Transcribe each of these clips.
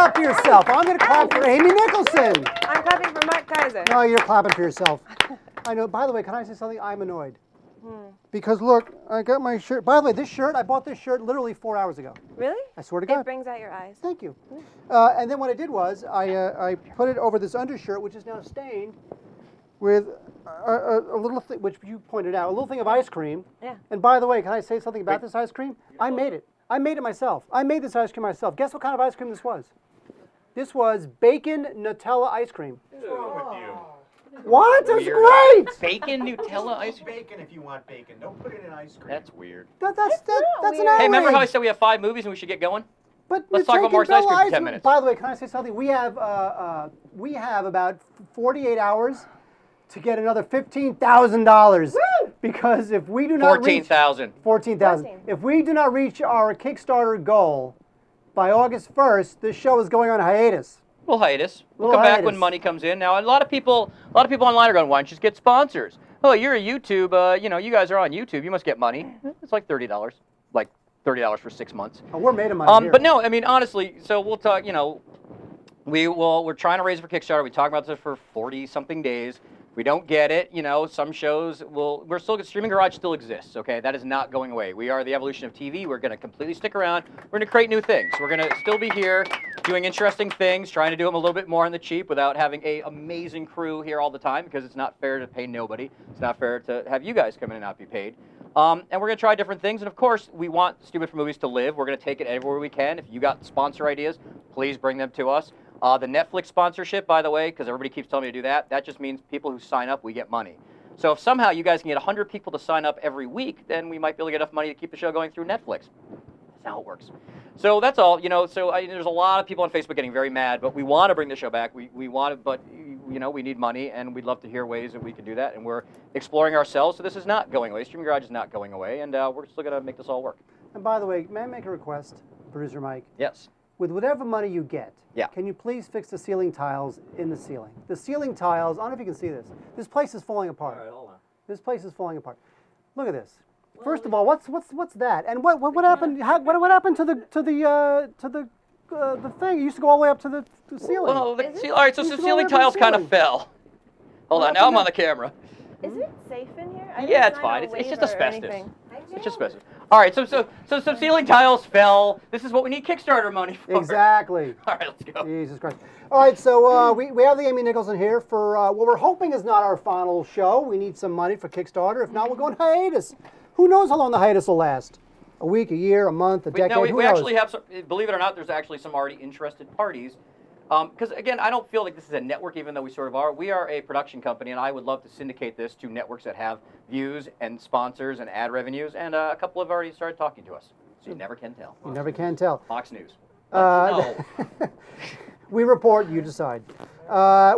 clap for yourself. I'm going to clap for Amy Nicholson. I'm clapping for Mark Kaiser. No, you're clapping for yourself. I know. By the way, can I say something? I'm annoyed. Because look, I got my shirt. By the way, this shirt, I bought this shirt literally 4 hours ago. Really? I swear to God. It brings out your eyes. Thank you. And then what I did was I put it over this undershirt, which is now stained with a little thing, which you pointed out, a little thing of ice cream. Yeah. And by the way, can I say something about this ice cream? I made it. I made it myself. I made this ice cream myself. Guess what kind of ice cream this was? This was bacon Nutella ice cream. What's wrong with you? What? That's great! Bacon Nutella ice cream? Bacon if you want bacon. Don't put it in ice cream. That's weird. That's an outrage. Hey, remember how I said we have 5 movies and we should get going? But let's talk about Mark's ice cream for 10 minutes. By the way, can I say something? We have about 48 hours to get another $15,000 because if we do not reach 14,000. If we do not reach our Kickstarter goal by August 1st, this show is going on hiatus. We'll hiatus. We'll come back when money comes in. Now, a lot of people online are going, why don't you just get sponsors? Oh, you're a YouTube, you guys are on YouTube. You must get money. It's like $30. Like $30 for 6 months. Oh, we're made of money here. But no, I mean, honestly, so we'll talk, we're trying to raise for Kickstarter. We talk about this for 40-something days. We don't get it, some shows Streaming Garage still exists, okay? That is not going away. We are the evolution of TV. We're going to completely stick around. We're going to create new things. We're going to still be here doing interesting things, trying to do them a little bit more on the cheap without having an amazing crew here all the time because it's not fair to pay nobody. It's not fair to have you guys come in and not be paid. And we're going to try different things. And, of course, we want Stupid for Movies to live. We're going to take it everywhere we can. If you got sponsor ideas, please bring them to us. The Netflix sponsorship, by the way, because everybody keeps telling me to do that, that just means people who sign up, we get money. So if somehow you guys can get 100 people to sign up every week, then we might be able to get enough money to keep the show going through Netflix. That's how it works. So that's all. There's a lot of people on Facebook getting very mad, but we want to bring the show back. We want it, but we need money, and we'd love to hear ways that we can do that. And we're exploring ourselves, so this is not going away. Streaming Garage is not going away, and we're still going to make this all work. And by the way, may I make a request, Producer Mike? Yes. With whatever money you get, yeah. Can you please fix the ceiling tiles in the ceiling? The ceiling tiles, I don't know if you can see this. This place is falling apart. All right, hold on. This place is falling apart. Look at this. First of all, what's that? And what happened? What happened to the thing? It used to go all the way up to the ceiling. Well, all right. So the ceiling tiles kind of fell. Hold on. Now I'm on the camera. Is it safe in here? Yeah, it's fine. It's just asbestos. It's just asbestos. All right, so some ceiling tiles fell. This is what we need Kickstarter money for. Exactly. All right, let's go. Jesus Christ. All right, so we have the Amy Nicholson here for what we're hoping is not our final show. We need some money for Kickstarter. If not, we'll go on hiatus. Who knows how long the hiatus will last? A week, a year, a month, a decade? No, Who we knows? actually have some, believe it or not, there's actually some already interested parties. Because, again, I don't feel like this is a network, even though we sort of are. We are a production company, and I would love to syndicate this to networks that have views and sponsors and ad revenues, and a couple have already started talking to us. So you never can tell. You never can tell. Fox News. No. We report, you decide.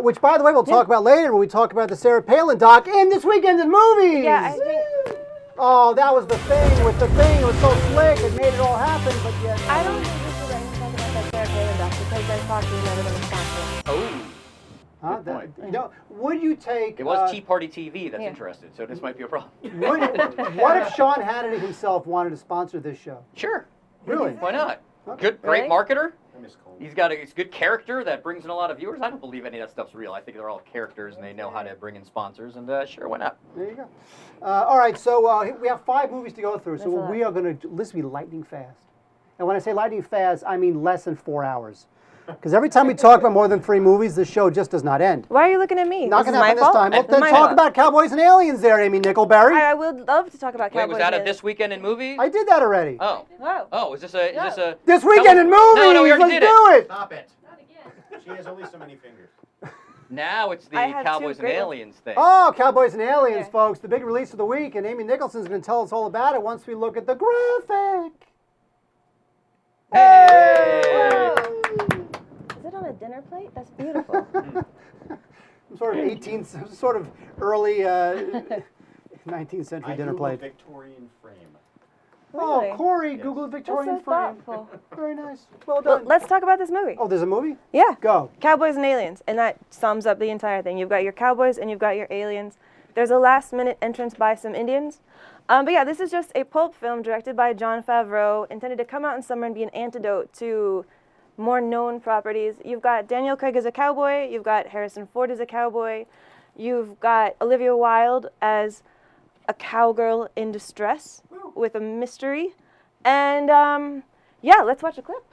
Which, by the way, we'll talk about later when we talk about the Sarah Palin doc in This Weekend in Movies. Yeah, I think... Oh, that was the thing with the thing. It was so slick. It made it all happen, but yet... I don't think this is anything talking about that Sarah Palin doc because then Fox is never going to sponsor it. Oh. No, would you take... It was Tea Party TV that's interested, so this might be a problem. What if Sean Hannity himself wanted to sponsor this show? Sure. Really? Why not? Okay. Great marketer. I miss Cole. He's got a good character that brings in a lot of viewers. I don't believe any of that stuff's real. I think they're all characters, and they know how to bring in sponsors, and sure, why not? There you go. All right, so we have 5 movies to go through, so we are going to... This will be lightning fast. And when I say lightning fast, I mean less than 4 hours. Because every time we talk about more than 3 movies, the show just does not end. Why are you looking at me? Not going to happen this time. Well, This then is my talk fault. about Cowboys and Aliens there, Amy Nickelberry. I would love to talk about Wait, Cowboys. was that and a This Weekend in Movies? I did that already. Oh. Oh, is this a... This Weekend in Movies! No, we already Let's did do it! Stop it. Not again. She has only so many fingers. Now it's the I have Cowboys two and great Aliens thing. Oh, Cowboys and Aliens, folks. The big release of the week, and Amy Nicholson's going to tell us all about it once we look at the graphic. Hey! Is it on a dinner plate? That's beautiful. Some sort of 18th, some sort of early 19th century dinner plate. Victorian frame. Really? Oh, Corey Yes. Googled Victorian That's so frame. thoughtful. Very nice. Well Well, done. let's talk about this movie. Oh, there's a movie? Yeah. Go. Cowboys and Aliens, and that sums up the entire thing. You've got your cowboys and you've got your aliens. There's a last-minute entrance by some Indians. But yeah, this is just a pulp film directed by Jon Favreau, intended to come out in summer and be an antidote to more known properties. You've got Daniel Craig as a cowboy. You've got Harrison Ford as a cowboy. You've got Olivia Wilde as a cowgirl in distress with a mystery. And yeah, let's watch a clip.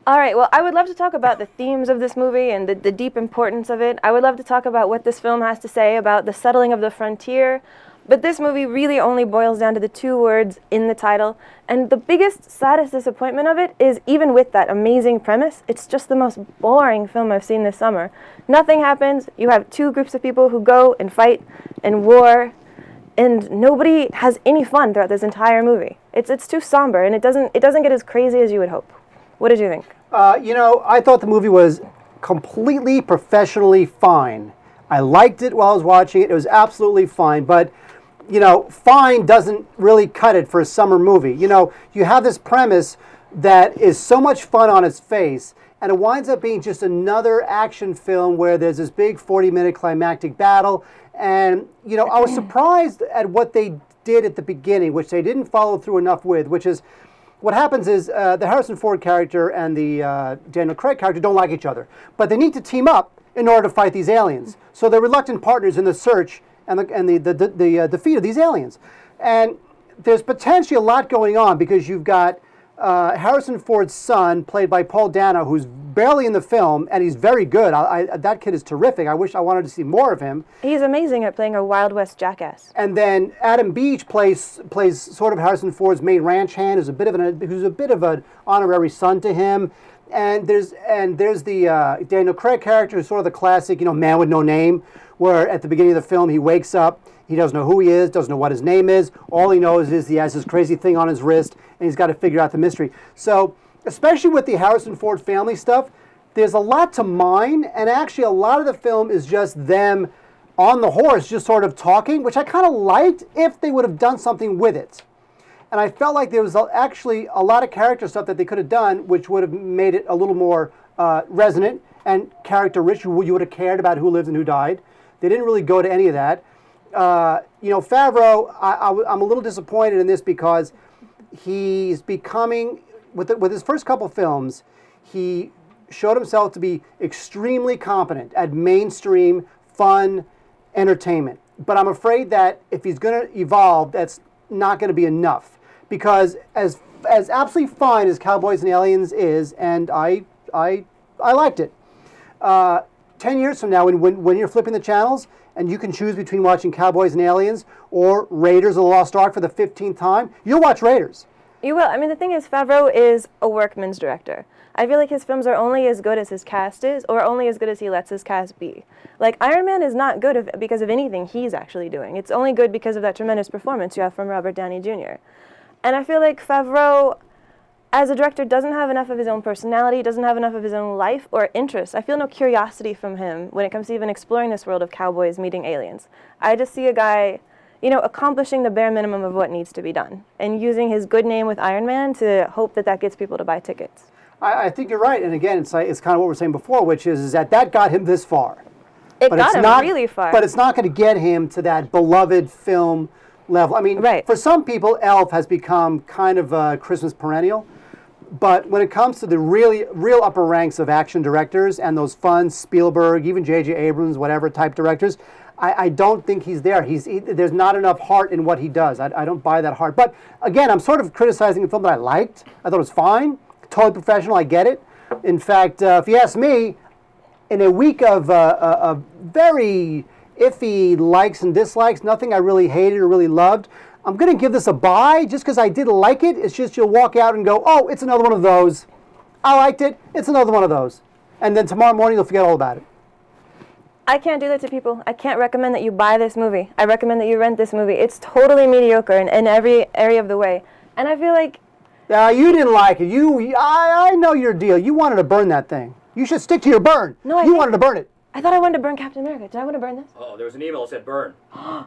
All right, well, I would love to talk about the themes of this movie and the deep importance of it. I would love to talk about what this film has to say about the settling of the frontier. But this movie really only boils down to the 2 words in the title. And the biggest, saddest disappointment of it is, even with that amazing premise, it's just the most boring film I've seen this summer. Nothing happens. You have 2 groups of people who go and fight and war, and nobody has any fun throughout this entire movie. It's too somber, and it doesn't get as crazy as you would hope. What did you think? You know, I thought the movie was completely professionally fine. I liked it while I was watching it. It was absolutely fine. But, you know, fine doesn't really cut it for a summer movie. You know, you have this premise that is so much fun on its face, and it winds up being just another action film where there's this big 40-minute climactic battle. And, you know, I was surprised at what they did at the beginning, which they didn't follow through enough with, which is, what happens is the Harrison Ford character and the Daniel Craig character don't like each other, but they need to team up in order to fight these aliens. So they're reluctant partners in the search and the defeat of these aliens. And there's potentially a lot going on because you've got Harrison Ford's son, played by Paul Dano, who's barely in the film, and he's very good. That kid is terrific. I wish I wanted to see more of him. He's amazing at playing a Wild West jackass. And then Adam Beach plays sort of Harrison Ford's main ranch hand, who's a bit of an honorary son to him. And there's the Daniel Craig character, who's sort of the classic, you know, man with no name, where at the beginning of the film he wakes up, he doesn't know who he is, doesn't know what his name is. All he knows is he has this crazy thing on his wrist, and he's got to figure out the mystery. So, especially with the Harrison Ford family stuff, there's a lot to mine, and actually a lot of the film is just them on the horse, just sort of talking, which I kind of liked if they would have done something with it. And I felt like there was actually a lot of character stuff that they could have done, which would have made it a little more resonant and character-rich. You would have cared about who lived and who died. They didn't really go to any of that. You know, Favreau, I'm a little disappointed in this because he's becoming, with his first couple films, he showed himself to be extremely competent at mainstream, fun entertainment. But I'm afraid that if he's going to evolve, that's not going to be enough. Because as absolutely fine as Cowboys and Aliens is, and I liked it, 10 years from now, when you're flipping the channels, and you can choose between watching Cowboys and Aliens or Raiders of the Lost Ark for the 15th time, you'll watch Raiders. You will. I mean, the thing is, Favreau is a workman's director. I feel like his films are only as good as his cast is, or only as good as he lets his cast be. Like, Iron Man is not good because of anything he's actually doing. It's only good because of that tremendous performance you have from Robert Downey Jr. And I feel like Favreau, as a director, doesn't have enough of his own personality, doesn't have enough of his own life or interest. I feel no curiosity from him when it comes to even exploring this world of cowboys meeting aliens. I just see a guy, you know, accomplishing the bare minimum of what needs to be done and using his good name with Iron Man to hope that that gets people to buy tickets. I think you're right. And again, it's kind of what we were saying before, which is that got him this far. It got him really far. But it's not going to get him to that beloved film level. I mean, for some people, Elf has become kind of a Christmas perennial. But when it comes to the real upper ranks of action directors and those fun Spielberg, even J.J. Abrams, whatever type directors, I don't think he's there. There's not enough heart in what he does. I don't buy that heart. But again, I'm sort of criticizing a film that I liked. I thought it was fine. totally professional. I get it. In fact, if you ask me, in a week of very iffy likes and dislikes, nothing I really hated or really loved, I'm going to give this a buy just because I did like it. It's just you'll walk out and go, oh, it's another one of those. I liked it. It's another one of those. And then tomorrow morning, you'll forget all about it. I can't do that to people. I can't recommend that you buy this movie. I recommend that you rent this movie. It's totally mediocre in every area of the way. And I feel like... you didn't like it. I know your deal. You wanted to burn that thing. You should stick to your burn. No, you wanted to burn it. I thought I wanted to burn Captain America. Did I want to burn this? Oh, there was an email that said burn.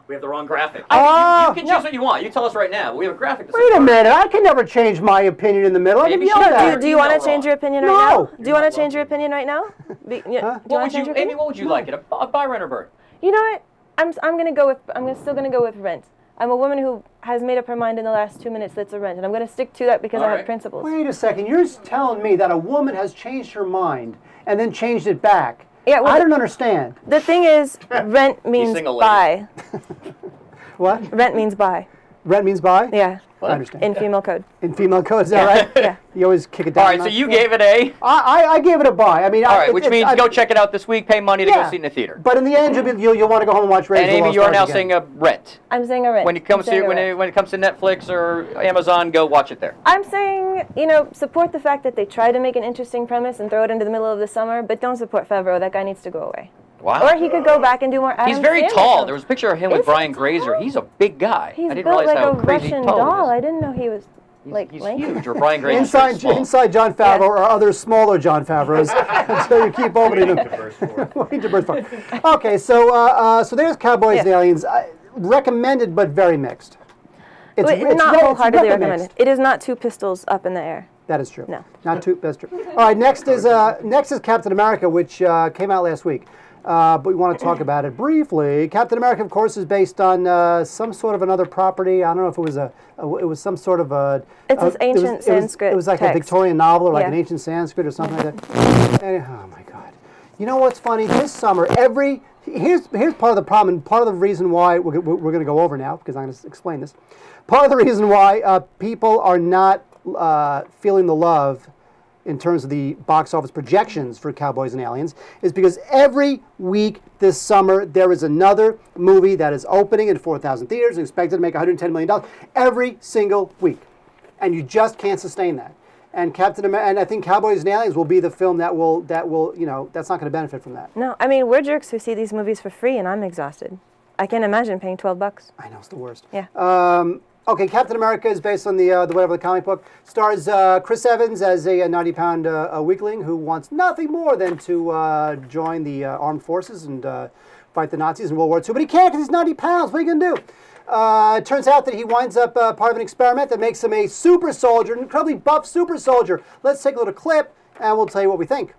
We have the wrong graphic. Oh, you can choose what you want. You tell us right now. But we have a graphic that says Wait a burn. minute. I can never change my opinion in the middle. I Maybe can you yell should. at Do you want to change your opinion right No. now? Do you want to change your opinion right now? Do you What wanna would change you, your Amy? opinion? What would you like it? A buy, rent, or burn? You know what? I'm still gonna go with rent. I'm a woman who has made up her mind in the last 2 minutes that's a rent, and I'm gonna stick to that because I have principles. Wait a second. You're telling me that a woman has changed her mind and then changed it back. Yeah, well, I don't understand. The thing is, rent means single lady. buy. What? Rent means buy. Rent means buy? Yeah. I understand. In female code. In female code, is that right? Yeah. You always kick it down. All right, so you gave it a... I gave it a buy. I mean, All right, which means go check it out this week, pay money to go see it in the theater. But in the end, you'll want to go home and watch Raiders And of the Amy, Lost you are Ark now again. saying a rent. I'm saying a rent. When it comes to when it comes to Netflix or Amazon, go watch it there. I'm saying, support the fact that they try to make an interesting premise and throw it into the middle of the summer, but don't support Favreau. That guy needs to go away. Wow. Or he could go back and do more Adam He's very Sandler tall. films. There was a picture of him with Is he Brian tall? Grazer. He's a big guy. He's I didn't built realize like how a crazy Russian tall doll. he I is. didn't know he was He's lanky. huge. Or Brian Grazer. Inside Jon Favreau or other smaller Jon Favreaus until you keep opening them. Waiting to burst forth. Okay, so there's Cowboys and Aliens. Recommended, but very mixed. It's Not wholeheartedly recommended. mixed. It is not two pistols up in the air. That is true. No. Not too. That's true. All right. Next is Captain America, which came out last week. But we want to talk about it briefly. Captain America, of course, is based on some sort of another property. I don't know if it was it was some sort of a. It's this ancient Sanskrit It was like text. a Victorian novel or like an Yeah. ancient Sanskrit or something like that. Oh my God! You know what's funny? This summer, here's part of the problem, and part of the reason why we're going to go over now because I'm going to explain this. Part of the reason why people are not feeling the love in terms of the box office projections for Cowboys and Aliens is because every week this summer there is another movie that is opening in 4,000 theaters and expected to make $110 million every single week. And you just can't sustain that. And and I think Cowboys and Aliens will be the film that will that's not going to benefit from that. No, I mean, we're jerks who see these movies for free, and I'm exhausted. I can't imagine paying $12. I know, it's the worst. Yeah. Okay, Captain America is based on the whatever the comic book. Stars Chris Evans as a 90-pound weakling who wants nothing more than to join the armed forces and fight the Nazis in World War II. But he can't because he's 90 pounds. What are you going to do? It turns out that he winds up part of an experiment that makes him a super soldier, an incredibly buff super soldier. Let's take a little clip and we'll tell you what we think.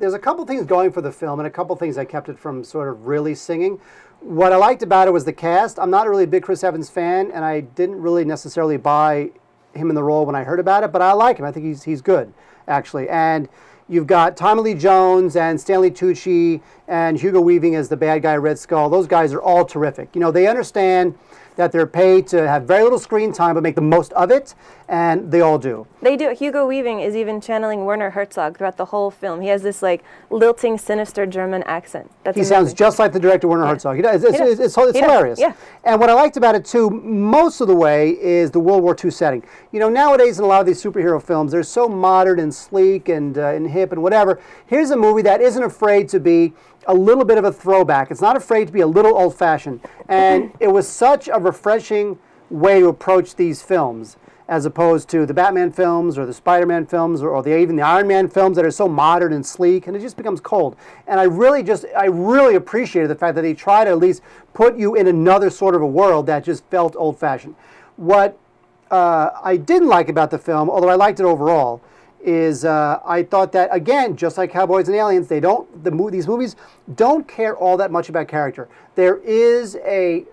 There's a couple things going for the film and a couple things I kept it from sort of really singing. What I liked about it was the cast. I'm not really a big Chris Evans fan, and I didn't really necessarily buy him in the role when I heard about it, but I like him. I think he's good, actually. And you've got Tommy Lee Jones and Stanley Tucci and Hugo Weaving as the bad guy, Red Skull. Those guys are all terrific. They understand that they're paid to have very little screen time but make the most of it, and they all do. They do. Hugo Weaving is even channeling Werner Herzog throughout the whole film. He has this lilting, sinister German accent. He sounds just like the director Werner Herzog. He does. It's hilarious. Yeah. And what I liked about it too, most of the way, is the World War II setting. Nowadays in a lot of these superhero films, they're so modern and sleek and hip and whatever. Here's a movie that isn't afraid to be a little bit of a throwback. It's not afraid to be a little old-fashioned. And it was such a refreshing way to approach these films as opposed to the Batman films or the Spider-Man films or even the Iron Man films that are so modern and sleek, and it just becomes cold. And I really appreciated the fact that they try to at least put you in another sort of a world that just felt old-fashioned. What I didn't like about the film, although I liked it overall, is I thought that, again, just like Cowboys and Aliens, these movies don't care all that much about character. There is a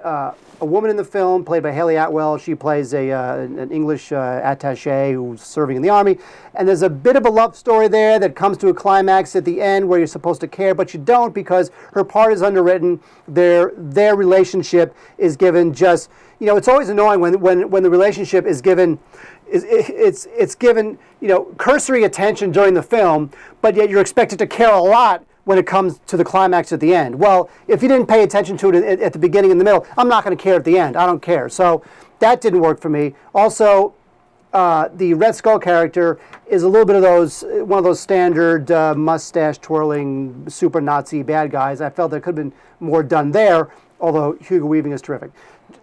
woman in the film played by Hayley Atwell. She plays an English attaché who's serving in the army. And there's a bit of a love story there that comes to a climax at the end where you're supposed to care, but you don't because her part is underwritten. Their relationship is given just, it's always annoying when the relationship is given, it's given, cursory attention during the film, but yet you're expected to care a lot when it comes to the climax at the end. Well, if you didn't pay attention to it at the beginning and the middle, I'm not going to care at the end. I don't care. So that didn't work for me. Also, the Red Skull character is a little bit of one of those standard mustache twirling super Nazi bad guys. I felt there could have been more done there, although Hugo Weaving is terrific.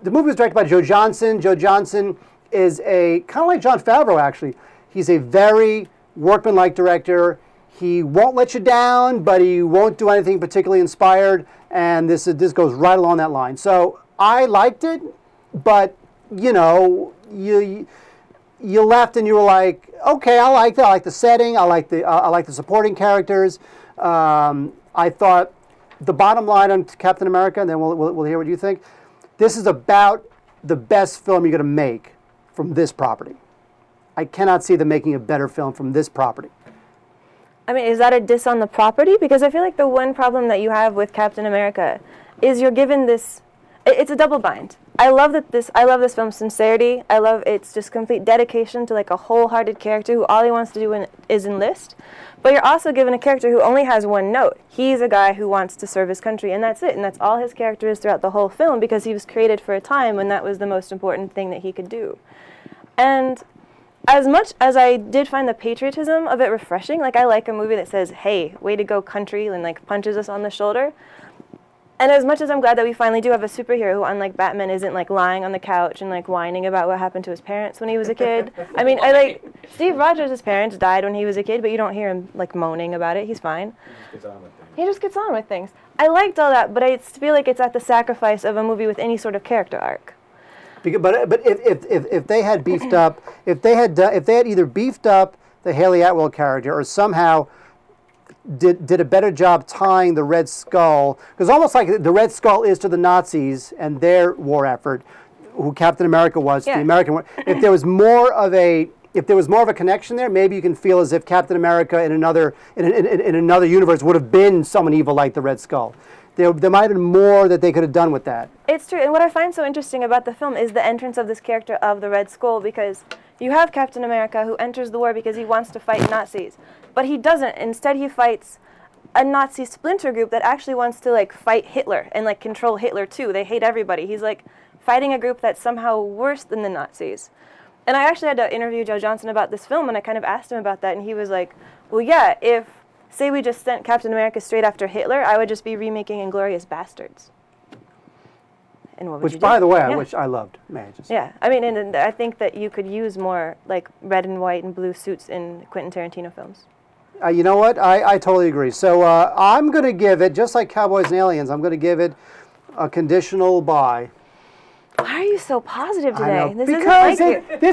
The movie was directed by Joe Johnston. Joe Johnston is kind of like Jon Favreau, actually. He's a very workmanlike director. He won't let you down, but he won't do anything particularly inspired, and this goes right along that line. So I liked it, but you left and you were like, okay, I like that. I like the setting. I like the supporting characters. I thought the bottom line on Captain America, and then we'll hear what you think. This is about the best film you're going to make from this property. I cannot see them making a better film from this property. I mean, is that a diss on the property? Because I feel like the one problem that you have with Captain America is you're given this, it's a double bind. I love this film's sincerity. I love its just complete dedication to like a wholehearted character who all he wants to do is enlist. But you're also given a character who only has one note. He's a guy who wants to serve his country, and that's it. And that's all his character is throughout the whole film because he was created for a time when that was the most important thing that he could do. And as much as I did find the patriotism of it refreshing, like I like a movie that says, hey, way to go country, and like punches us on the shoulder. And as much as I'm glad that we finally do have a superhero who, unlike Batman, isn't like lying on the couch and like whining about what happened to his parents when he was a kid. I mean, Steve Rogers' parents died when he was a kid, but you don't hear him like moaning about it. He's fine. He just gets on with things. I liked all that, but I feel like it's at the sacrifice of a movie with any sort of character arc. But if they had beefed up, if they had either beefed up the Hayley Atwell character or somehow did a better job tying the Red Skull, because almost like the Red Skull is to the Nazis and their war effort, who Captain America was to the American war. If there was more of a connection there, maybe you can feel as if Captain America in another universe would have been someone evil like the Red Skull. There might have been more that they could have done with that. It's true, and what I find so interesting about the film is the entrance of this character of the Red Skull, because you have Captain America who enters the war because he wants to fight Nazis, but he doesn't. Instead, he fights a Nazi splinter group that actually wants to like fight Hitler and like control Hitler too. They hate everybody. He's like fighting a group that's somehow worse than the Nazis. And I actually had to interview Joe Johnston about this film, and I kind of asked him about that, and he was like, well, yeah, if say we just sent Captain America straight after Hitler, I would just be remaking Inglourious Bastards. And what would you do? By the way, which I loved. Yeah, I mean, and I think that you could use more like red and white and blue suits in Quentin Tarantino films. You know what? I totally agree. So I'm going to give it, just like Cowboys and Aliens, I'm going to give it a conditional buy. Why are you so positive today? This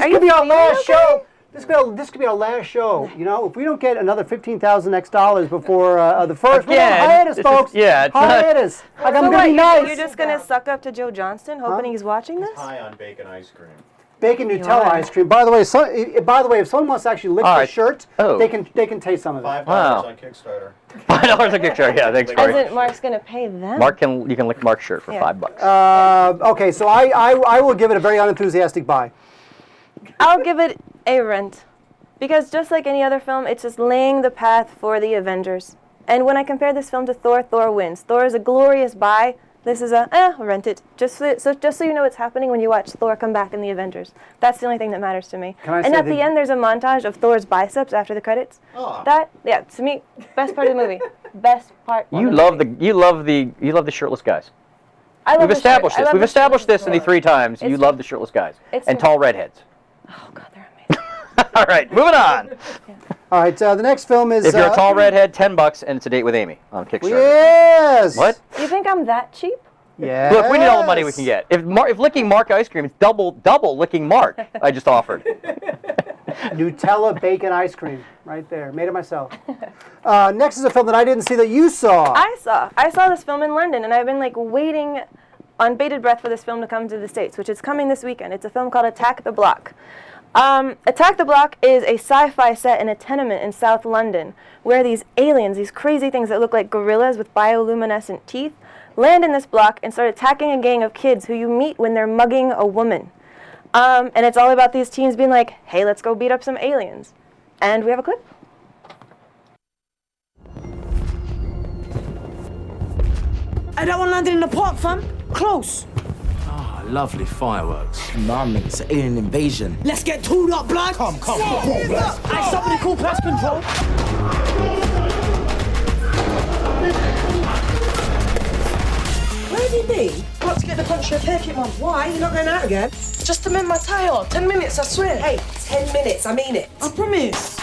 could be our last show. This could be our last show. You know, if we don't get another $15,000 next dollars before the first, we're on hiatus, folks. Hiatus. I'm going to be nice. You're just going to suck up to Joe Johnston, hoping he's watching this? He's high on bacon ice cream. Bacon Nutella ice cream. By the way, if someone wants to actually lick the shirt, they can taste some of it. $5 on Kickstarter. $5 on Kickstarter. Yeah, thanks, Mark. Isn't Mark's going to pay them? You can lick Mark's shirt for $5. Okay, so I will give it a very unenthusiastic buy. I'll give it a rent, because just like any other film, it's just laying the path for the Avengers. And when I compare this film to Thor, Thor wins. Thor is a glorious buy. This is a rent it. Just so you know what's happening when you watch Thor come back in the Avengers. That's the only thing that matters to me. And at the end, there's a montage of Thor's biceps after the credits. Oh. To me, best part of the movie. Best part. You love the shirtless guys. We've established this. We've established this in the 3 times. You love the shirtless guys and tall redheads. Oh God, they're amazing. All right, moving on. All right, the next film is... If you're a tall redhead, $10, and it's a date with Amy on Kickstarter. Yes! What? You think I'm that cheap? Yes. Look, we need all the money we can get. If licking Mark ice cream is double licking Mark, I just offered. Nutella bacon ice cream, right there. Made it myself. Next is a film that I didn't see that you saw. I saw this film in London, and I've been like waiting on bated breath for this film to come to the States, which is coming this weekend. It's a film called Attack the Block. Attack the Block is a sci-fi set in a tenement in South London where these aliens, these crazy things that look like gorillas with bioluminescent teeth, land in this block and start attacking a gang of kids who you meet when they're mugging a woman. And it's all about these teens being like, hey, let's go beat up some aliens. And we have a clip. Hey, that one landed in the park, fam. Close. Ah, lovely fireworks. Nah, mate, it's an alien invasion. Let's get tooled up, blood. Come, blood. Hey, somebody call pest control. Where'd he be? Got to get the country repair kit, Mum. Why? You're not going out again? Just to mend my tyre. 10 minutes, I swear. Hey, 10 minutes, I mean it. I promise.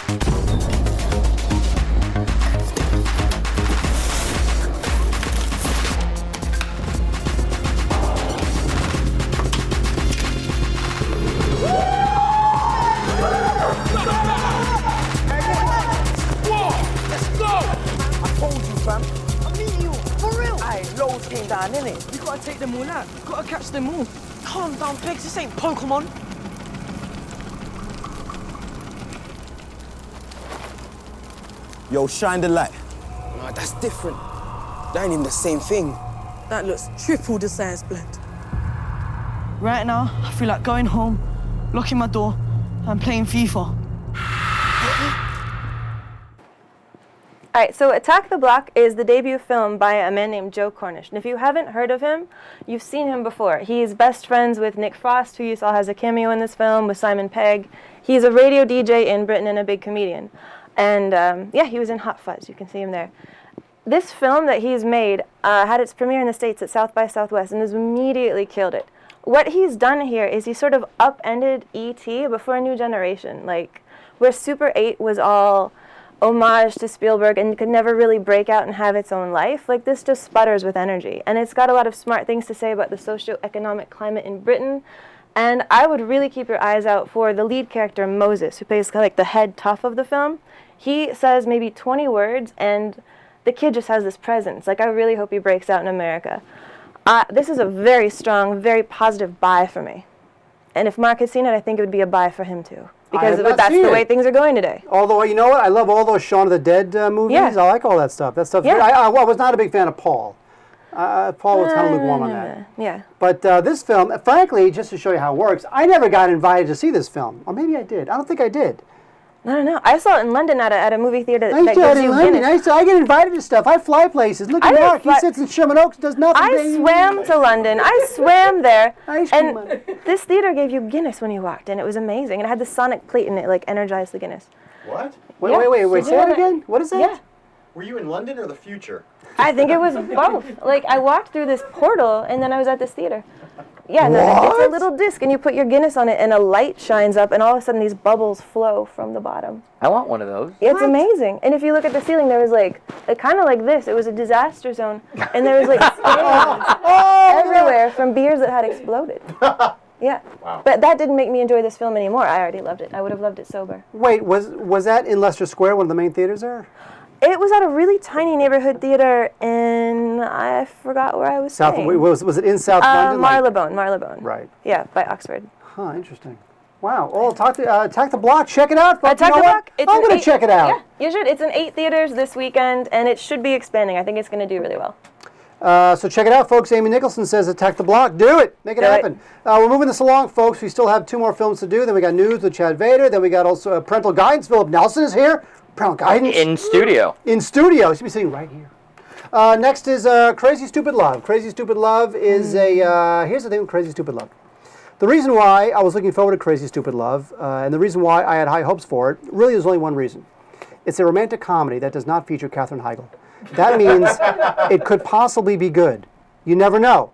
Innit? You gotta take them all out. You gotta catch them all. Calm down, pigs. This ain't Pokemon. Yo, shine the light. No, that's different. That ain't even the same thing. That looks triple the size blend. Right now, I feel like going home, locking my door, and playing FIFA. All right, so Attack the Block is the debut film by a man named Joe Cornish. And if you haven't heard of him, you've seen him before. He's best friends with Nick Frost, who you saw has a cameo in this film, with Simon Pegg. He's a radio DJ in Britain and a big comedian. And yeah, he was in Hot Fuzz. You can see him there. This film that he's made had its premiere in the States at South by Southwest and has immediately killed it. What he's done here is he sort of upended E.T., but for a new generation. Like, where Super 8 was all homage to Spielberg and could never really break out and have its own life, like this just sputters with energy. And it's got a lot of smart things to say about the socio-economic climate in Britain. And I would really keep your eyes out for the lead character, Moses, who plays kind of like the head tough of the film. He says maybe 20 words, and the kid just has this presence. Like, I really hope he breaks out in America. This is a very strong, very positive buy for me. And if Mark has seen it, I think it would be a buy for him too. Because that's the way things are going today. Although, you know what? I love all those Shaun of the Dead movies. Yeah. I like all that stuff. That stuff. Yeah. I was not a big fan of Paul. Paul was kind of lukewarm on that. Yeah. But this film, frankly, just to show you how it works, I never got invited to see this film. Or maybe I did. I don't think I did. I don't know. I saw it in London at a movie theater I that gives you London. Guinness. I get invited to stuff. I fly places. Look at Mark. He sits in Sherman Oaks, does nothing. I swam to London. I swam there. And this theater gave you Guinness when you walked in. It was amazing. And it had the sonic plate in it, like energized the Guinness. What? Wait, Yeah. say that again? What is that? Yeah. Were you in London or the future? I think it was both. Like, I walked through this portal, and then I was at this theater. Yeah, no, it's a little disc, and you put your Guinness on it, and a light shines up, and all of a sudden these bubbles flow from the bottom. I want one of those. It's amazing. And if you look at the ceiling, there was like, kind of like this. It was a disaster zone, and there was like stains everywhere from beers that had exploded. Yeah. Wow. But that didn't make me enjoy this film anymore. I already loved it. I would have loved it sober. Wait, was that in Leicester Square, one of the main theaters there? It was at a really tiny neighborhood theater in, I forgot where I was staying. Was it in South London? Marylebone. Right. Yeah, by Oxford. Huh, interesting. Wow. Oh, Attack the Block. Check it out. Folks. Attack the Block. I'm going to check it out. Yeah, you should. It's in 8 theaters this weekend, and it should be expanding. I think it's going to do really well. So check it out, folks. Amy Nicholson says Attack the Block. Do it. Make it happen. We're moving this along, folks. We still have 2 more films to do. Then we got news with Chad Vader. Then we got also parental guidance. Philip Nelson is here. Parental guidance. In studio. In studio. He should be sitting right here. Next is Crazy Stupid Love. Crazy Stupid Love is here's the thing with Crazy Stupid Love. The reason why I was looking forward to Crazy Stupid Love, and the reason why I had high hopes for it, really there's only one reason. It's a romantic comedy that does not feature Katherine Heigl. That means it could possibly be good. You never know.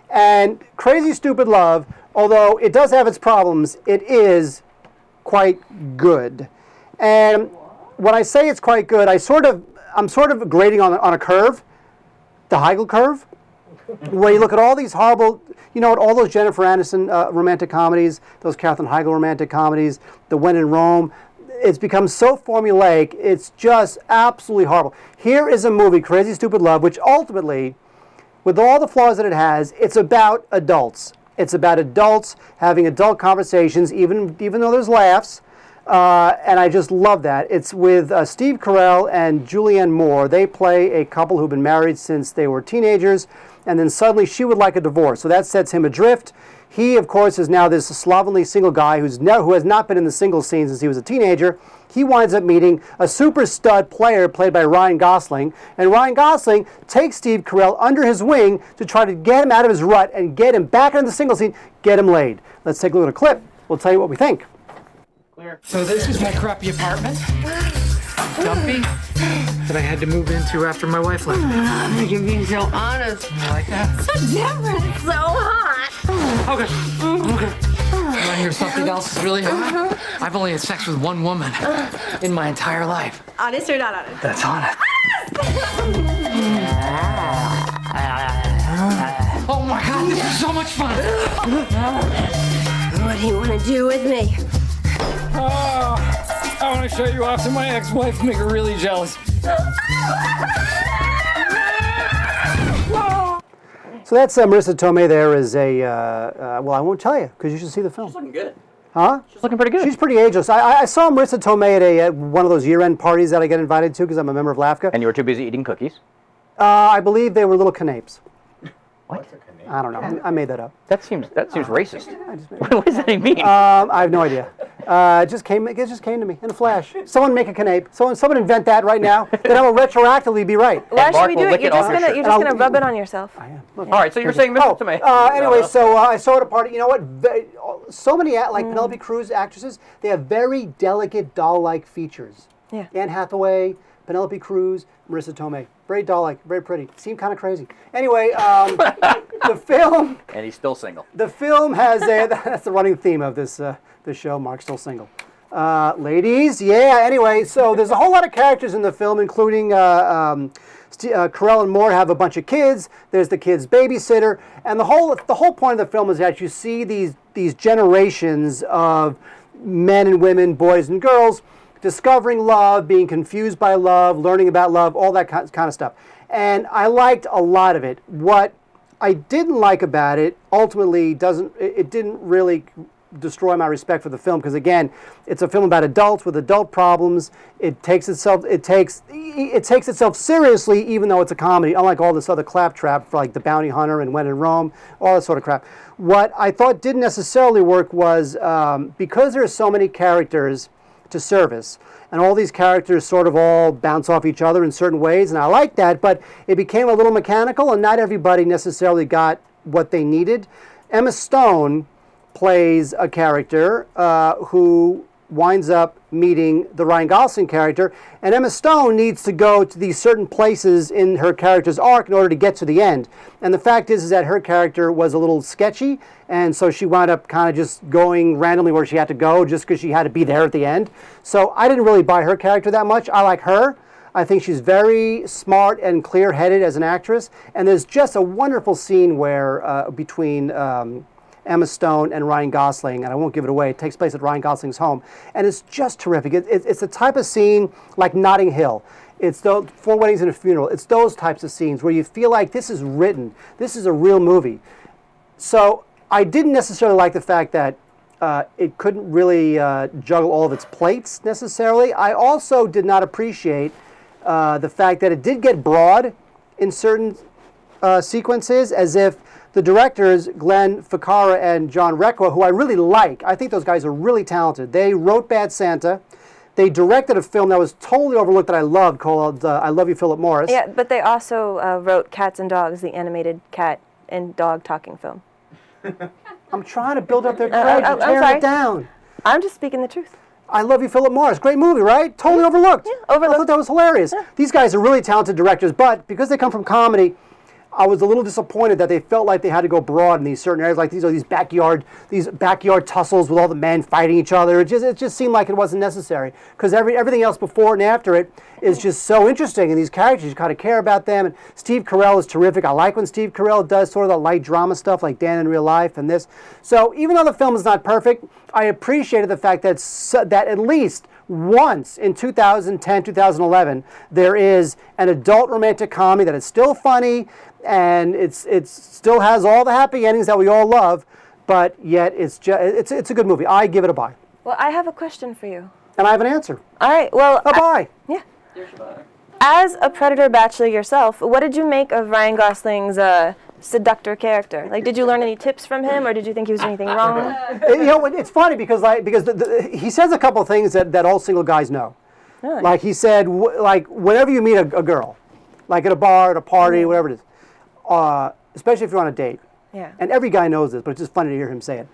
And Crazy Stupid Love, although it does have its problems, it is quite good. And when I say it's quite good, I'm sort of grading on a curve, the Heigl curve. where you look at all these horrible, you know, all those Jennifer Aniston romantic comedies, those Katherine Heigl romantic comedies, the When in Rome. It's become so formulaic, it's just absolutely horrible. Here is a movie, Crazy Stupid Love, which ultimately, with all the flaws that it has, it's about adults. It's about adults having adult conversations, even though there's laughs. And I just love that. It's with Steve Carell and Julianne Moore. They play a couple who've been married since they were teenagers, and then suddenly she would like a divorce. So that sets him adrift. He, of course, is now this slovenly single guy who has not been in the single scene since he was a teenager. He winds up meeting a super stud player played by Ryan Gosling, and Ryan Gosling takes Steve Carell under his wing to try to get him out of his rut and get him back into the single scene, get him laid. Let's take a look at a clip. We'll tell you what we think. So this is my crappy apartment, dumpy, that I had to move into after my wife left me. You're being so honest. You like that? So different. So hot. Okay. You want to hear something else that's really hot? I've only had sex with one woman in my entire life. Honest or not honest? That's honest. Oh my God, this is so much fun. What do you want to do with me? Oh, I want to show you off to my ex-wife, make her really jealous. So that's Marissa Tomei there is a, well, I won't tell you because you should see the film. She's looking good. Huh? She's looking pretty good. She's pretty ageless. I saw Marissa Tomei at one of those year-end parties that I get invited to because I'm a member of LAFCA. And you were too busy eating cookies? I believe they were little canapes. What? I don't know. I made that up. That seems racist. What does that even mean? I have no idea. It just came to me in a flash. Someone make a canape. Someone invent that right now. Then I will retroactively be right. Why should we do it? You're just gonna rub it on yourself. I am. All right, so you're saying Mr. Tomei. Anyway, so I saw it at a party. You know what? So many like Penelope Cruz actresses, they have very delicate doll-like features. Yeah. Anne Hathaway, Penelope Cruz, Marissa Tomei. Very doll-like, very pretty. Seem kind of crazy. Anyway, the film. And he's still single. The film has that's the running theme of this show. Mark's still single. Ladies, yeah. Anyway, so there's a whole lot of characters in the film, including Carell and Moore have a bunch of kids. There's the kid's babysitter, and the whole point of the film is that you see these generations of men and women, boys and girls, discovering love, being confused by love, learning about love, all that kind of stuff. And I liked a lot of it. What I didn't like about it, ultimately, it didn't really destroy my respect for the film, because again, it's a film about adults with adult problems. It takes itself seriously, even though it's a comedy, unlike all this other claptrap for like The Bounty Hunter and When in Rome, all that sort of crap. What I thought didn't necessarily work was because there are so many characters to service, and all these characters sort of all bounce off each other in certain ways, and I like that, but it became a little mechanical, and not everybody necessarily got what they needed. Emma Stone plays a character who winds up meeting the Ryan Gosling character, and Emma Stone needs to go to these certain places in her character's arc in order to get to the end. And the fact is that her character was a little sketchy, and so she wound up kind of just going randomly where she had to go just because she had to be there at the end. So I didn't really buy her character that much. I like her. I think she's very smart and clear-headed as an actress, and there's just a wonderful scene where between Emma Stone and Ryan Gosling, and I won't give it away. It takes place at Ryan Gosling's home, and it's just terrific. It's the type of scene like Notting Hill. It's the Four Weddings and a Funeral. It's those types of scenes where you feel like this is written. This is a real movie. So I didn't necessarily like the fact that it couldn't really juggle all of its plates necessarily. I also did not appreciate the fact that it did get broad in certain sequences, as if the directors, Glenn Ficarra and John Requa, who I really like, I think those guys are really talented. They wrote Bad Santa. They directed a film that was totally overlooked that I loved called I Love You, Philip Morris. Yeah, but they also wrote Cats and Dogs, the animated cat and dog talking film. I'm trying to build up their credit. You're tearing it down. I'm just speaking the truth. I Love You, Philip Morris. Great movie, right? Totally overlooked. Yeah, overlooked. I thought that was hilarious. Yeah. These guys are really talented directors, but because they come from comedy, I was a little disappointed that they felt like they had to go broad in these certain areas, like these backyard tussles with all the men fighting each other. It just seemed like it wasn't necessary, because everything else before and after it is just so interesting, and these characters, you kind of care about them. And Steve Carell is terrific. I like when Steve Carell does sort of the light drama stuff like Dan in Real Life and this. So even though the film is not perfect, I appreciated the fact that at least once in 2010, 2011, there is an adult romantic comedy that is still funny, and it still has all the happy endings that we all love, but yet it's a good movie. I give it a buy. Well, I have a question for you. And I have an answer. All right. Well, a buy. Yeah. As a Predator bachelor yourself, what did you make of Ryan Gosling's seductor character? Like, did you learn any tips from him, or did you think he was doing anything wrong? You know, it's funny because he says a couple of things that all single guys know. Really? Like he said, like whenever you meet a girl, like at a bar, at a party, whatever it is, especially if you're on a date. Yeah. And every guy knows this, but it's just funny to hear him say it.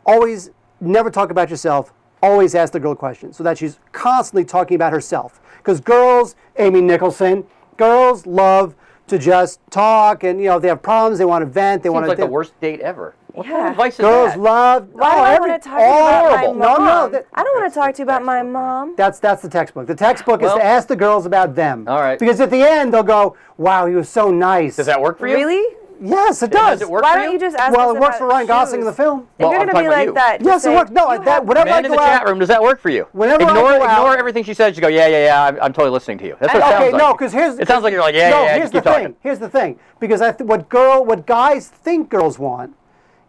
Always, never talk about yourself. Always ask the girl questions, so that she's constantly talking about herself. Because girls, Amy Nicholson, girls love to just talk, and if they have problems, they want to vent. They want to. Seems like the worst date ever. What kind of advice is girls that? love. Why do I want to talk to you about my mom? No, I don't want to talk to you about my mom. That's the textbook. The textbook is to ask the girls about them. All right. Because at the end they'll go, "Wow, he was so nice." Does that work for you? Really? Yes, it does. Does it work Why for don't you? you just ask Well, us it works about for Ryan Gosling in shoes? the film. If you're I'm going to talking be about like you. that, Yes, it works. No, whenever Man I in go the out, chat room, does that work for you? Whenever I go out, ignore everything she says. You go, yeah, I'm totally listening to you. That's what it sounds okay, like. no, because it sounds like you're like, yeah, here's just keep the talking. thing. Here's the thing. Because what guys think girls want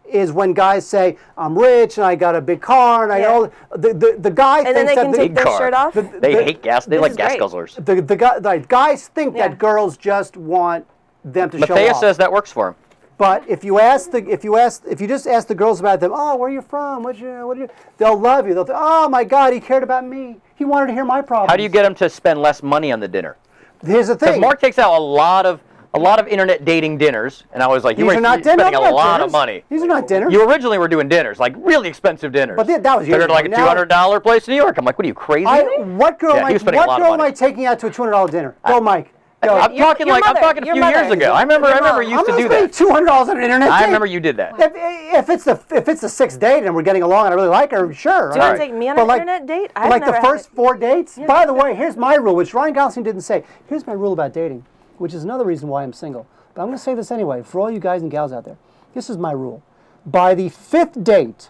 is when guys say, "I'm rich and I got a big car and I got all the guy." And then they can take their shirt off. They hate gas. They like gas guzzlers. The guys think that girls just want them to show off. Matthias says that works for him. But if you just ask the girls about them, "Oh, where are you from? What do you?" They'll love you. They'll think, "Oh my God, he cared about me. He wanted to hear my problems." How do you get them to spend less money on the dinner? Here's the thing. Because Mark takes out a lot of internet dating dinners, and I was like, you're spending a lot of money. These are not dinners. You originally were doing dinners, like really expensive dinners. But that was years ago. Like a $200 place in New York. I'm like, what are you, crazy? What girl am I taking out to a $200 dinner? Go, Mike. Go. I'm talking a few years ago. I remember you used to do that. $200 on an internet date. I remember you did that. If it's the sixth date and we're getting along and I really like her, sure. Do you want to take me on an internet date? I've like never the first 4 dates. Yeah. By the way, here's my rule, which Ryan Gosling didn't say. Here's my rule about dating, which is another reason why I'm single. But I'm going to say this anyway for all you guys and gals out there. This is my rule. By the 5th date,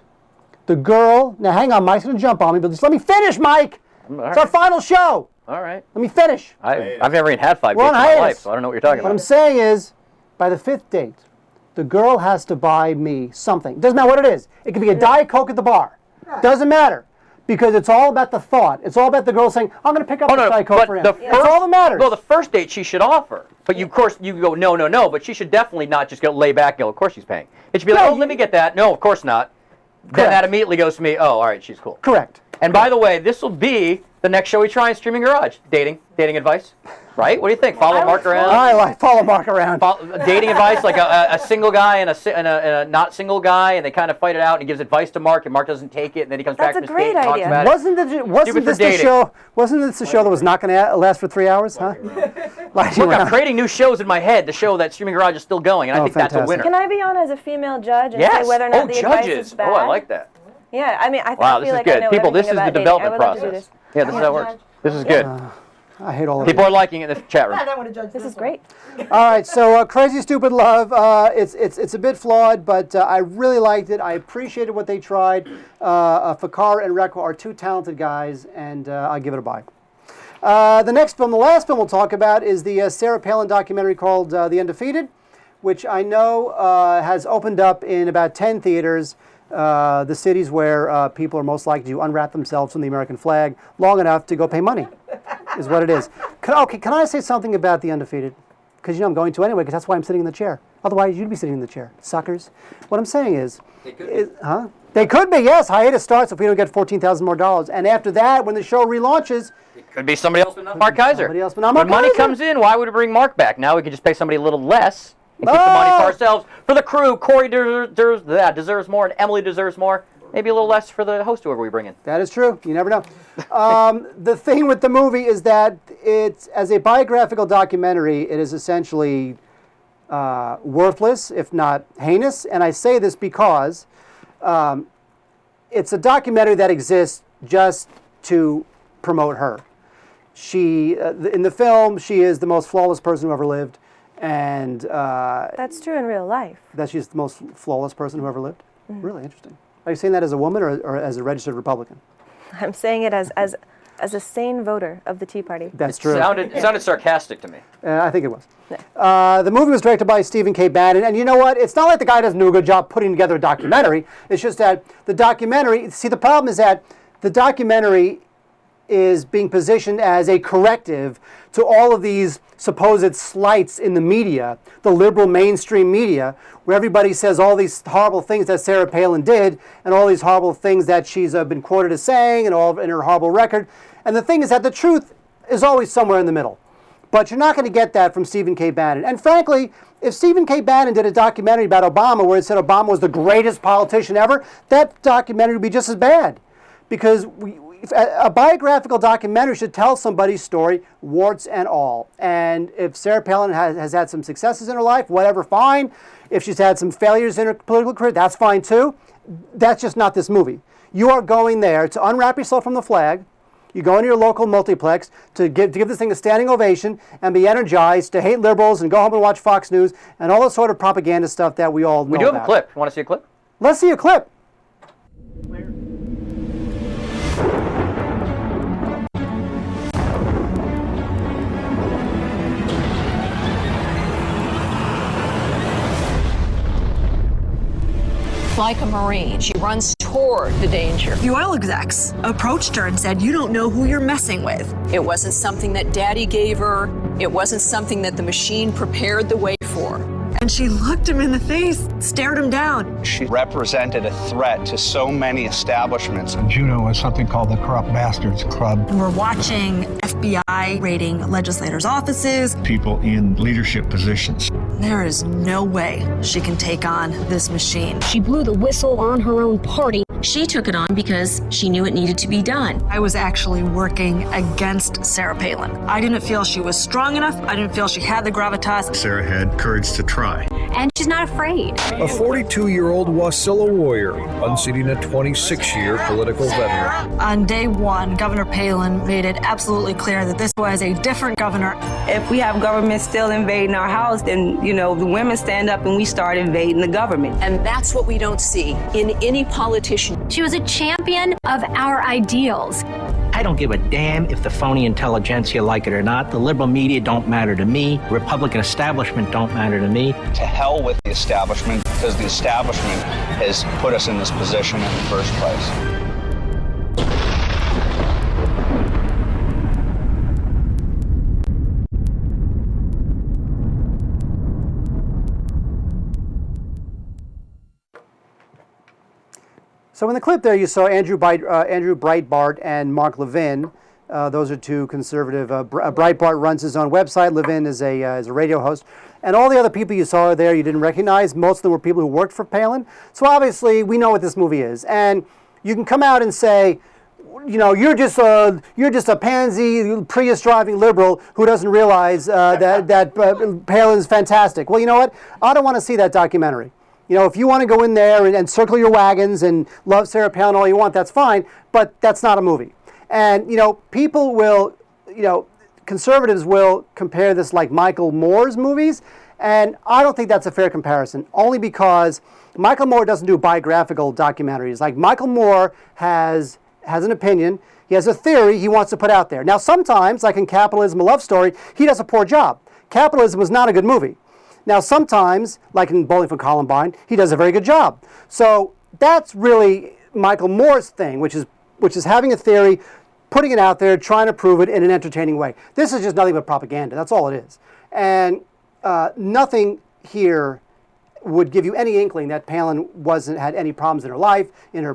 the girl. Now, hang on, Mike's going to jump on me, but just let me finish, Mike. It's our final show. All right. Let me finish. I've never even had 5 dates in my life, so I don't know what you're talking about. What I'm saying is, by the 5th date, the girl has to buy me something. Doesn't matter what it is. It could be a Diet Coke at the bar. Doesn't matter. Because it's all about the thought. It's all about the girl saying, "I'm going to pick up this Diet Coke for him." That's all that matters. Well, the first date she should offer. But of course, you go, no, but she should definitely not just go lay back and go, of course she's paying. It should be like, oh, let me get that. No, of course not. Then that immediately goes to me, oh, all right, she's cool. Correct. And by the way, this will be the next show we try in Streaming Garage. Dating advice, right? What do you think? Follow Mark around? I like follow Mark around. Dating advice, like a single guy and a not single guy, and they kind of fight it out, and he gives advice to Mark, and Mark doesn't take it, and then he comes back to his date and talks about it. Wasn't this the show that was not going to last for 3 hours, huh? Look, I'm creating new shows in my head to show that Streaming Garage is still going, and I think that's a winner. Can I be on as a female judge and say whether or not the advice is bad? Oh, I like that. Yeah, I mean, I wow, feel this is like I good. know People, this is everything the about dating. development I would love to do process. this. Yeah, this is how it works. This is good. I hate all of People are liking it in the chat room. I don't want to judge This is great. All right, so Crazy Stupid Love, it's a bit flawed, but I really liked it. I appreciated what they tried. Fakar and Rekha are 2 talented guys, and I'll give it a buy. The last film we'll talk about is the Sarah Palin documentary called The Undefeated, which I know has opened up in about 10 theaters. The cities where people are most likely to unwrap themselves from the American flag long enough to go pay money, is what it is. Can I say something about The Undefeated? Because I'm going to anyway, because that's why I'm sitting in the chair. Otherwise, you'd be sitting in the chair, suckers. What I'm saying is, They could be, yes. Hiatus starts if we don't get $14,000 more. And after that, when the show relaunches, it could be somebody else but not Mark Kaiser. Somebody else but not Mark When money Kaiser. comes in, why would we bring Mark back? Now we could just pay somebody a little less and keep the money for ourselves. For the crew, Corey deserves more, and Emily deserves more. Maybe a little less for the host, whoever we bring in. That is true. You never know. The thing with the movie is that it's, as a biographical documentary, it is essentially worthless, if not heinous. And I say this because it's a documentary that exists just to promote her. She, in the film, she is the most flawless person who ever lived, and that's true in real life. That she's the most flawless person who ever lived. Really interesting. Are you saying that as a woman or as a registered Republican? I'm saying it as a sane voter of the Tea Party. That's true. It sounded sarcastic to me. I think it was. The movie was directed by Stephen K. Bannon, and you know what? It's not like the guy doesn't do a good job putting together a documentary. It's just that the documentary, see, the problem is that the documentary is being positioned as a corrective to all of these supposed slights in the media, the liberal mainstream media, where everybody says all these horrible things that Sarah Palin did and all these horrible things that she's been quoted as saying and all in her horrible record. And the thing is that the truth is always somewhere in the middle. But you're not going to get that from Stephen K. Bannon. And frankly, if Stephen K. Bannon did a documentary about Obama where it said Obama was the greatest politician ever, that documentary would be just as bad. Because a biographical documentary should tell somebody's story, warts and all. And if Sarah Palin has had some successes in her life, whatever, fine. If she's had some failures in her political career, that's fine too. That's just not this movie. You are going there to unwrap yourself from the flag. You go into your local multiplex to give this thing a standing ovation and be energized, to hate liberals and go home and watch Fox News and all the sort of propaganda stuff that we all know about. We do have a clip. Want to see a clip? Let's see a clip. Like a Marine, she runs toward the danger. The oil execs approached her and said, "You don't know who you're messing with." It wasn't something that Daddy gave her. It wasn't something that the machine prepared the way for. And she looked him in the face, stared him down. She represented a threat to so many establishments. Juno was something called the Corrupt Bastards Club. And we're watching FBI raiding legislators' offices. People in leadership positions. There is no way she can take on this machine. She blew the whistle on her own party. She took it on because she knew it needed to be done. I was actually working against Sarah Palin. I didn't feel she was strong enough. I didn't feel she had the gravitas. Sarah had courage to try. And she's not afraid. A 42-year-old Wasilla warrior, unseating a 26-year political veteran. On day one, Governor Palin made it absolutely clear that this was a different governor. If we have government still invading our house, then, you know, the women stand up and we start invading the government. And that's what we don't see in any politician. She was a champion of our ideals. I don't give a damn if the phony intelligentsia like it or not. The liberal media don't matter to me. Republican establishment don't matter to me. To hell with the establishment, because the establishment has put us in this position in the first place. So in the clip there, you saw Andrew Breitbart and Mark Levin. Those are two conservative. Breitbart runs his own website. Levin is a radio host. And all the other people you saw there you didn't recognize. Most of them were people who worked for Palin. So obviously, we know what this movie is. And you can come out and say, you know, you're just a pansy, Prius-driving liberal who doesn't realize that Palin's fantastic. Well, you know what? I don't want to see that documentary. You know, if you want to go in there and circle your wagons and love Sarah Palin all you want, that's fine, but that's not a movie. And, you know, people will, you know, conservatives will compare this like Michael Moore's movies, and I don't think that's a fair comparison, only because Michael Moore doesn't do biographical documentaries. Like, Michael Moore has an opinion, he has a theory he wants to put out there. Now, sometimes, like in Capitalism, A Love Story, he does a poor job. Capitalism was not a good movie. Now, sometimes, like in Bowling for Columbine, he does a very good job. So that's really Michael Moore's thing, which is having a theory, putting it out there, trying to prove it in an entertaining way. This is just nothing but propaganda. That's all it is. And nothing here would give you any inkling that Palin had any problems in her life. And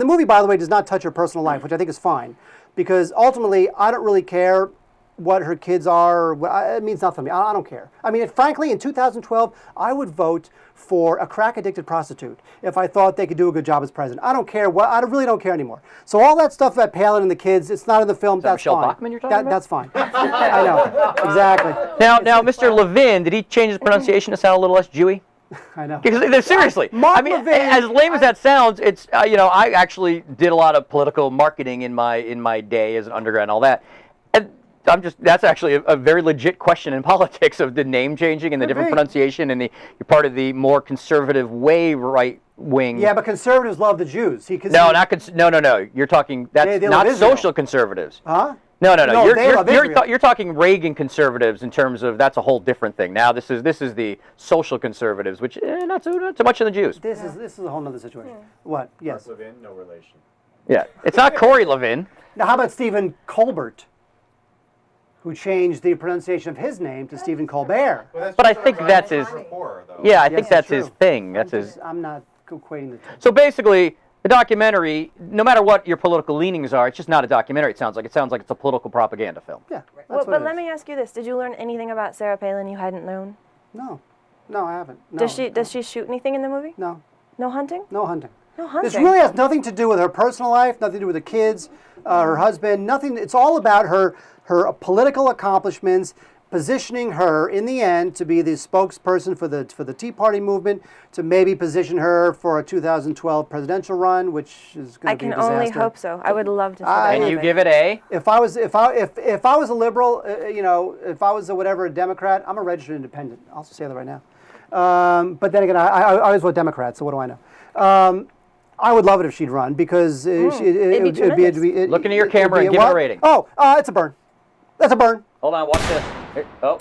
the movie, by the way, does not touch her personal life, which I think is fine, because ultimately, I don't really care what her kids are. It means nothing to me. I don't care. I mean, frankly, in 2012, I would vote for a crack-addicted prostitute if I thought they could do a good job as president. I don't care. I really don't care anymore. So all that stuff about Palin and the kids, it's not in the film. That's Michelle fine. Bachmann you're talking about? That's fine. I know. Exactly. Now, Mr. Levin, did he change his pronunciation to sound a little less Jewy? I know. Because seriously, I mean, as lame as that sounds, it's I actually did a lot of political marketing in my day as an undergrad and all that, and that's actually a very legit question in politics of the name changing and the different pronunciation, and you're part of the more conservative right wing. Yeah, but conservatives love the Jews. No. You're talking that's they not love Israel. social conservatives. Huh? No. You're talking Reagan conservatives in terms of that's a whole different thing. Now this is the social conservatives, which not so much of the Jews. This is a whole other situation. What? Yes. Mark Levin, no relation. Yeah, it's not Corey Levin. Now, how about Stephen Colbert, who changed the pronunciation of his name to Stephen Colbert? But I think that's his. Yeah, I think that's his thing. That's his. I'm not equating the two. So basically, the documentary, no matter what your political leanings are, it's just not a documentary. It sounds like it's a political propaganda film. Yeah. Well, but let me ask you this: did you learn anything about Sarah Palin you hadn't known? No, I haven't. No. Does she shoot anything in the movie? No. No hunting? No hunting. No hunting. This really has nothing to do with her personal life, nothing to do with the kids, her husband, nothing. It's all about her political accomplishments, positioning her in the end to be the spokesperson for the Tea Party movement, to maybe position her for a 2012 presidential run, which is going to be a disaster. I can only hope so. I would love to see that. And you give it a? If I was a liberal, if I was a Democrat, I'm a registered independent. I'll just say that right now. But then again, I always vote Democrat, so what do I know? I would love it if she'd run because it'd be Look into your camera and give it a rating. Oh, it's a burn. That's a burn. Hold on, watch this. Oh,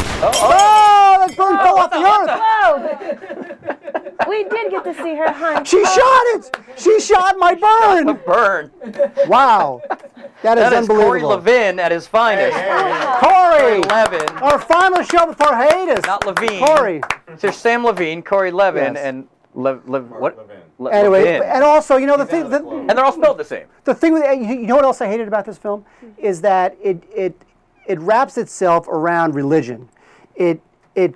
that burn fell off the earth. Whoa! We did get to see her hunt. She shot it. She shot my burn. The burn. Wow. That is unbelievable. Corey Levin at his finest. Corey Levin. Our final show before hiatus. Not Levine. Corey. There's Sam Levine, Corey Levin, Yes. and what? Anyway, Levin. and also, the thing, and they're all spelled the same. The thing with you know what else I hated about this film is that it wraps itself around religion. It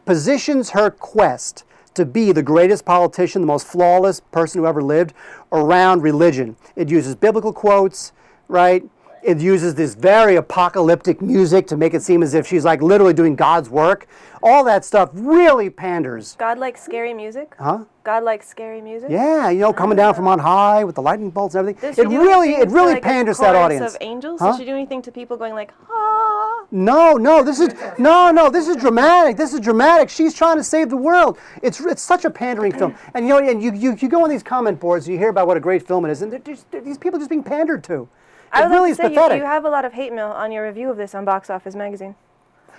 positions her quest to be the greatest politician, the most flawless person who ever lived, around religion. It uses biblical quotes, right? It uses this very apocalyptic music to make it seem as if she's like literally doing God's work. All that stuff really panders. God likes scary music? Huh? God likes scary music? Yeah, coming down from on high with the lightning bolts and everything. Does she do anything to, like, panders a that chorus audience. Of angels? Huh? Does she do anything to people going like, ah? No, this is this is dramatic. This is dramatic. She's trying to save the world. It's such a pandering film. And you go on these comment boards and you hear about what a great film it is, and these people just being pandered to. I would really like to say pathetic. you have a lot of hate mail on your review of this on Box Office Magazine.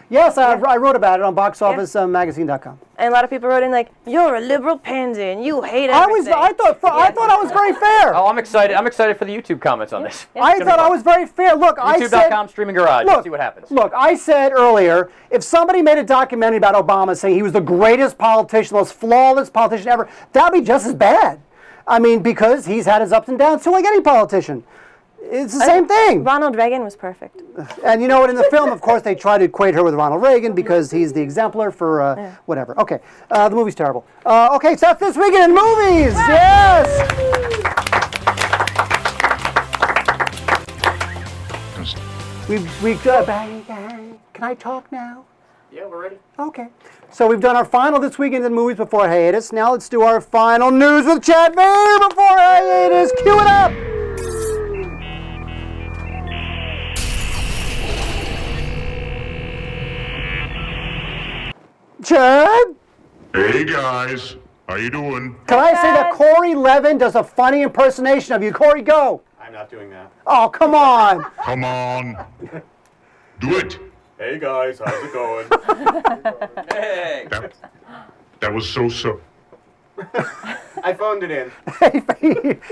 Yes, I wrote about it on boxofficemagazine.com. And a lot of people wrote in like, "You're a liberal pansy and you hate everything." I thought I was very fair. Oh, I'm excited. I'm excited for the YouTube comments on this. I thought I was very fair. Look, YouTube.com streaming garage. Let's see what happens. Look, I said earlier, if somebody made a documentary about Obama saying he was the greatest politician, the most flawless politician ever, that'd be just as bad. I mean, because he's had his ups and downs too, like any politician. It's the same thing. Ronald Reagan was perfect. And you know what? In the film, of course, they try to equate her with Ronald Reagan because he's the exemplar for whatever. Okay, the movie's terrible. Okay, so that's this weekend in movies. Yes. We've can I talk now? Yeah, we're ready. Okay. So we've done our final this weekend in movies before hiatus. Now let's do our final news with Chad Vader before hiatus. Cue it up. Chad? Hey guys, how you doing? Can I say that Corey Levin does a funny impersonation of you? Corey, go. I'm not doing that. Oh, come on. Come on. Do it. Hey guys, how's it going? Hey. That was so. I phoned it in.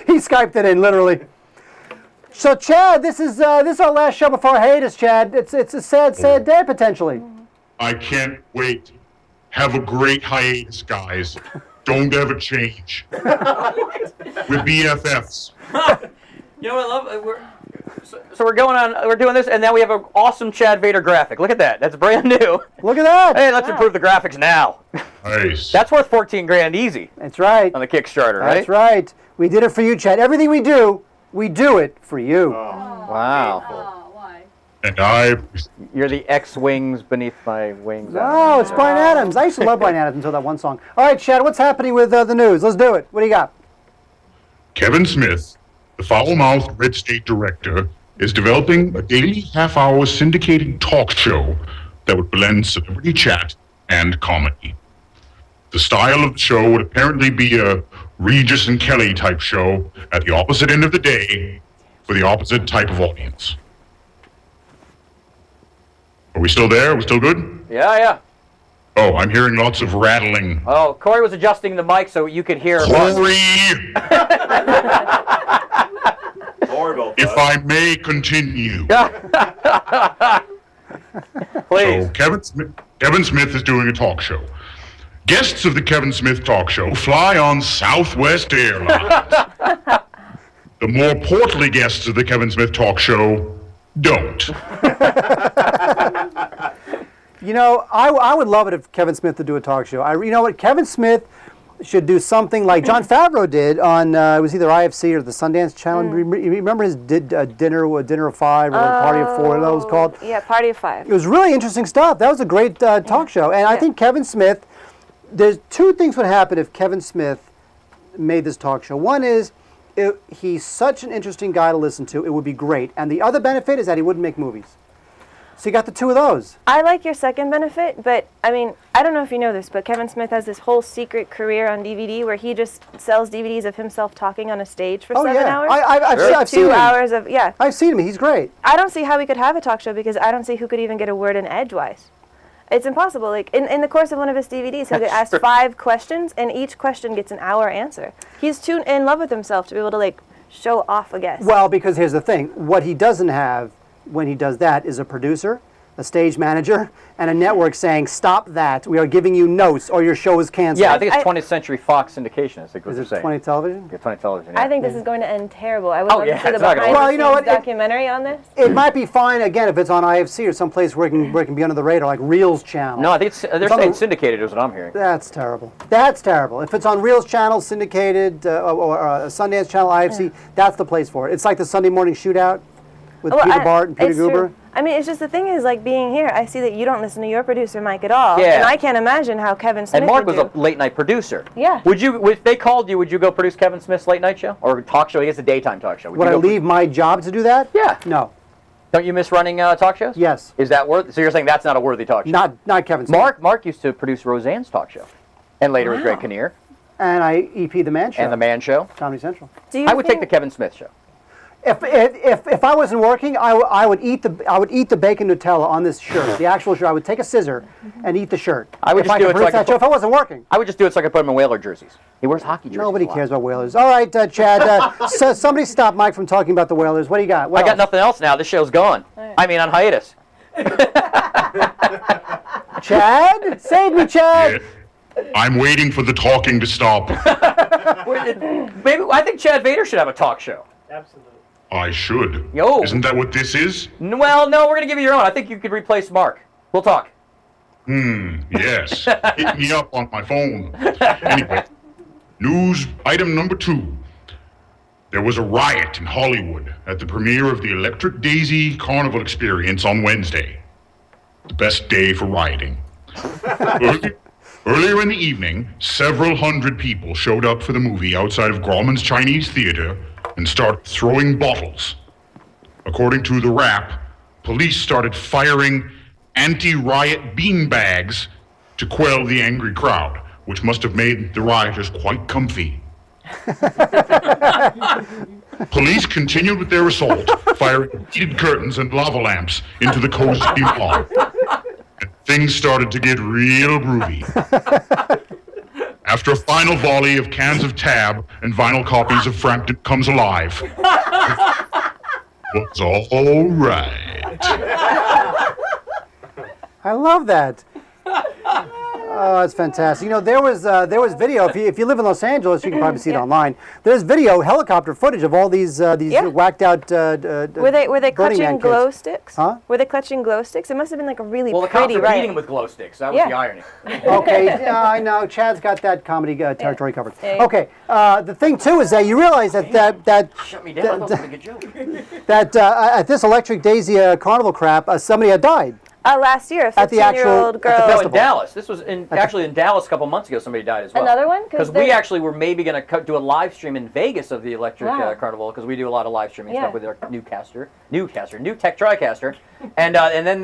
He Skyped it in, literally. So, Chad, this is our last show before hiatus, Chad. It's a sad day, potentially. I can't wait. Have a great hiatus, guys. Don't ever change. We're BFFs. You know what I love? So we're going on. We're doing this, and now we have an awesome Chad Vader graphic. Look at that. That's brand new. Look at that. Hey, let's improve the graphics now. Nice. That's worth 14 grand easy. That's right. On the Kickstarter, right? That's right. We did it for you, Chad. Everything we do it for you. Wow. And You're the X-wings beneath my wings. Oh, it's Bryan Adams. I used to love Bryan Adams until that one song. All right, Chad, what's happening with the news? Let's do it. What do you got? Kevin Smith, the foul-mouthed Red State director, is developing a daily half-hour syndicated talk show that would blend celebrity chat and comedy. The style of the show would apparently be a Regis and Kelly type show at the opposite end of the day for the opposite type of audience. Are we still there? Are we still good? Yeah. Oh, I'm hearing lots of rattling. Oh, Corey was adjusting the mic so you could hear. Corey! If I may continue. Please. So Kevin Smith is doing a talk show. Guests of the Kevin Smith talk show fly on Southwest Airlines. The more portly guests of the Kevin Smith talk show don't. You know, I would love it if Kevin Smith would do a talk show. You know what? Kevin Smith should do something like Jon Favreau did on, it was either IFC or the Sundance Channel. You remember his dinner of 5 or Party of 4, that was called? Yeah, Party of 5. It was really interesting stuff. That was a great talk show. And I think Kevin Smith, there's two things would happen if Kevin Smith made this talk show. One is, he's such an interesting guy to listen to. It would be great. And the other benefit is that he wouldn't make movies. So you got the two of those. I like your second benefit, but I mean, I don't know if you know this, but Kevin Smith has this whole secret career on DVD where he just sells DVDs of himself talking on a stage for 7 hours. I've seen 2 him. hours of, yeah. I've seen him. He's great. I don't see how we could have a talk show because I don't see who could even get a word in edgewise. It's impossible. Like in the course of one of his DVDs, he'll get asked 5 questions, and each question gets an hour answer. He's too in love with himself to be able to like show off a guest. Well, because here's the thing: what he doesn't have when he does that is a producer, a stage manager, and a network saying, "Stop that! We are giving you notes, or your show is canceled." Yeah, I think it's 20th Century Fox syndication. I think what is you're it saying. 20 television? Yeah, 20 television. Yeah. I think this is going to end terrible. I would love to see the it's not gonna behind work. the scenes documentary on this. It might be fine again if it's on IFC or someplace where it can be under the radar, like Reel's channel. No, I think they're saying syndicated is what I'm hearing. That's terrible. That's terrible. If it's on Reel's channel, syndicated, or Sundance channel, IFC, that's the place for it. It's like the Sunday morning shootout with Peter Bart and Peter it's Guber. true. I mean, it's just the thing is, like, being here, I see that you don't listen to your producer, Mike, at all. Yeah. And I can't imagine how Kevin Smith And Mark would was do. a late night producer. Yeah. Would you, if they called you, would you go produce Kevin Smith's late night show or talk show? He has a daytime talk show. Would I leave my job to do that? Yeah. No. Don't you miss running talk shows? Yes. Is that worth? So you're saying that's not a worthy talk show? Not Kevin Smith. Mark used to produce Roseanne's talk show, and later with Greg Kinnear. And I EP the Man Show. And the Man Show. Comedy Central. I would take the Kevin Smith show. If I wasn't working, I would eat the bacon Nutella on this shirt, the actual shirt. I would take a scissor and eat the shirt. I would just do it so I could if I wasn't working. I would just do it so I could put him in Whaler jerseys. He wears hockey jerseys. Nobody cares about Whalers. All right, Chad. So somebody stop Mike from talking about the Whalers. What do you got? I got nothing else now. This show's gone. I mean, on hiatus. Chad, save me, Chad. Yeah. I'm waiting for the talking to stop. Maybe I think Chad Vader should have a talk show. Absolutely. I should. Yo. Isn't that what this is? Well, no, we're going to give you your own. I think you could replace Mark. We'll talk. Yes. Hit me up on my phone. Anyway, news item number 2. There was a riot in Hollywood at the premiere of the Electric Daisy Carnival Experience on Wednesday. The best day for rioting. Earlier in the evening, several hundred people showed up for the movie outside of Grauman's Chinese Theater and started throwing bottles. According to the Wrap, police started firing anti-riot beanbags to quell the angry crowd, which must have made the rioters quite comfy. Police continued with their assault, firing heated curtains and lava lamps into the cozy lawn. And things started to get real groovy. After a final volley of cans of Tab and vinyl copies of Frampton Comes Alive, it was all right. I love that. Oh, that's fantastic. You know, there was video. If you live in Los Angeles, you can probably see it online. There's video, helicopter footage of all these whacked out. Were they clutching glow sticks? Huh? Were they clutching glow sticks? It must have been like a really well, the pretty cops were riot. beating them with glow sticks. That was the irony. Okay, I know. Chad's got that comedy territory covered. Okay, the thing too is that you realize that shut me down. That was a good joke. that at this Electric Daisy carnival crap, somebody had died. Last year, a 15-year-old girl. No, in Dallas. This was actually in Dallas a couple months ago. Somebody died as well. Another one? Because we actually were maybe going to do a live stream in Vegas of the Electric Carnival, because we do a lot of live streaming stuff with our new Tech TriCaster, and then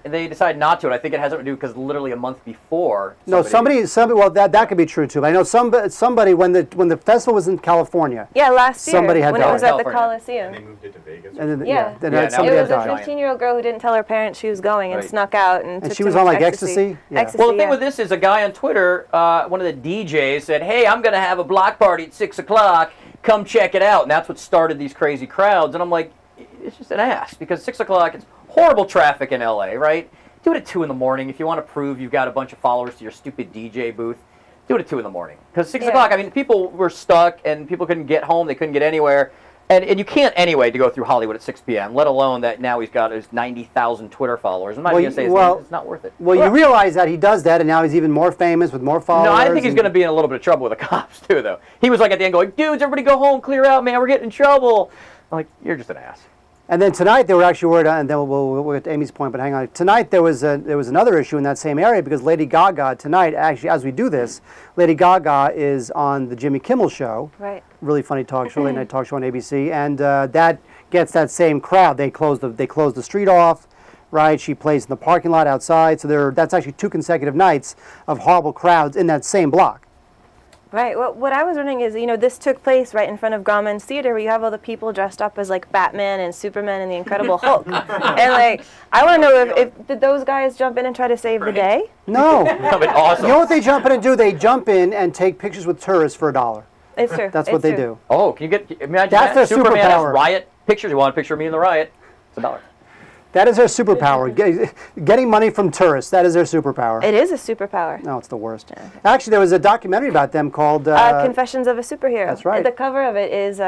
they decided not to. And I think it has something to do because literally a month before. No, somebody. Well, that could be true too. But I know somebody when the festival was in California. Yeah, last year. Somebody had when died. it was at the Coliseum. And they moved it to Vegas. And then, It somebody was had a died. 15-year-old girl who didn't tell her parents she was going and snuck out and took she was too on much like ecstasy. Yeah. Well, the thing with this is a guy on Twitter, one of the DJs said, "Hey, I'm going to have a block party at 6 o'clock. Come check it out." And that's what started these crazy crowds. And I'm like, it's just an ass, because 6 o'clock, it's horrible traffic in LA, right? Do it at 2 in the morning if you want to prove you've got a bunch of followers to your stupid DJ booth. Do it at 2 in the morning, because 6 o'clock, I mean, people were stuck and people couldn't get home. They couldn't get anywhere. And you can't anyway to go through Hollywood at 6 p.m., let alone that now he's got his 90,000 Twitter followers. I'm not even going to say his name. It's not worth it. Well, you realize that he does that, and now he's even more famous with more followers. No, I think he's going to be in a little bit of trouble with the cops, too, though. He was like at the end going, "Dudes, everybody go home, clear out, man, we're getting in trouble." I'm like, you're just an ass. And then tonight they were actually worried, and then we'll get to Amy's point, but hang on. Tonight there was another issue in that same area, because Lady Gaga tonight, actually, as we do this, Lady Gaga is on the Jimmy Kimmel Show. Right. Really funny talk show, late night talk show on ABC, and that gets that same crowd. They close the street off, right? She plays in the parking lot outside, so that's actually 2 consecutive nights of horrible crowds in that same block. Right. Well, what I was wondering is, this took place right in front of Grauman's Theater, where you have all the people dressed up as like Batman and Superman and the Incredible Hulk. And like, I want to know if did those guys jump in and try to save the day? No. That'd be awesome. You know what they jump in and do? They jump in and take pictures with tourists for $1. It's true. That's what they do. Oh, can you imagine That's that? their Superman has superpower. riot pictures. You want a picture of me in the riot? It's $1. That is their superpower. Getting money from tourists. That is their superpower. It is a superpower. No, it's the worst. Actually, there was a documentary about them called... Confessions of a Superhero. That's right. The cover of it is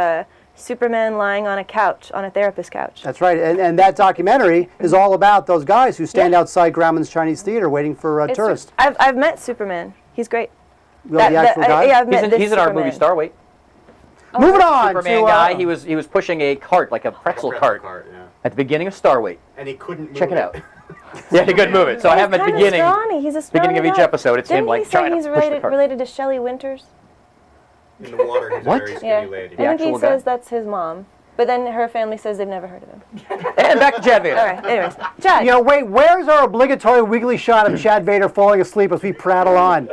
Superman lying on a couch, on a therapist couch. That's right. And that documentary is all about those guys who stand outside Grauman's Chinese Theater waiting for tourists. I've met Superman. He's great. Well, the actual guy? Yeah, I've met He's in our movie Star Wait. Moving on. Superman guy. He was pushing a cart, like a pretzel cart, at the beginning of Star Wait. And he couldn't move Check it out. Yeah, he couldn't move it. So I have him at the beginning. He's a beginning of each episode. It's him like trying to push the cart. Didn't he say he's related to Shelley Winters? In the water, he's a very skinny lady. I think he says that's his mom. But then her family says they've never heard of him. And back to Chad Vader. All right, anyways. Chad. Wait, where's our obligatory wiggly shot of Chad Vader falling asleep as we prattle on?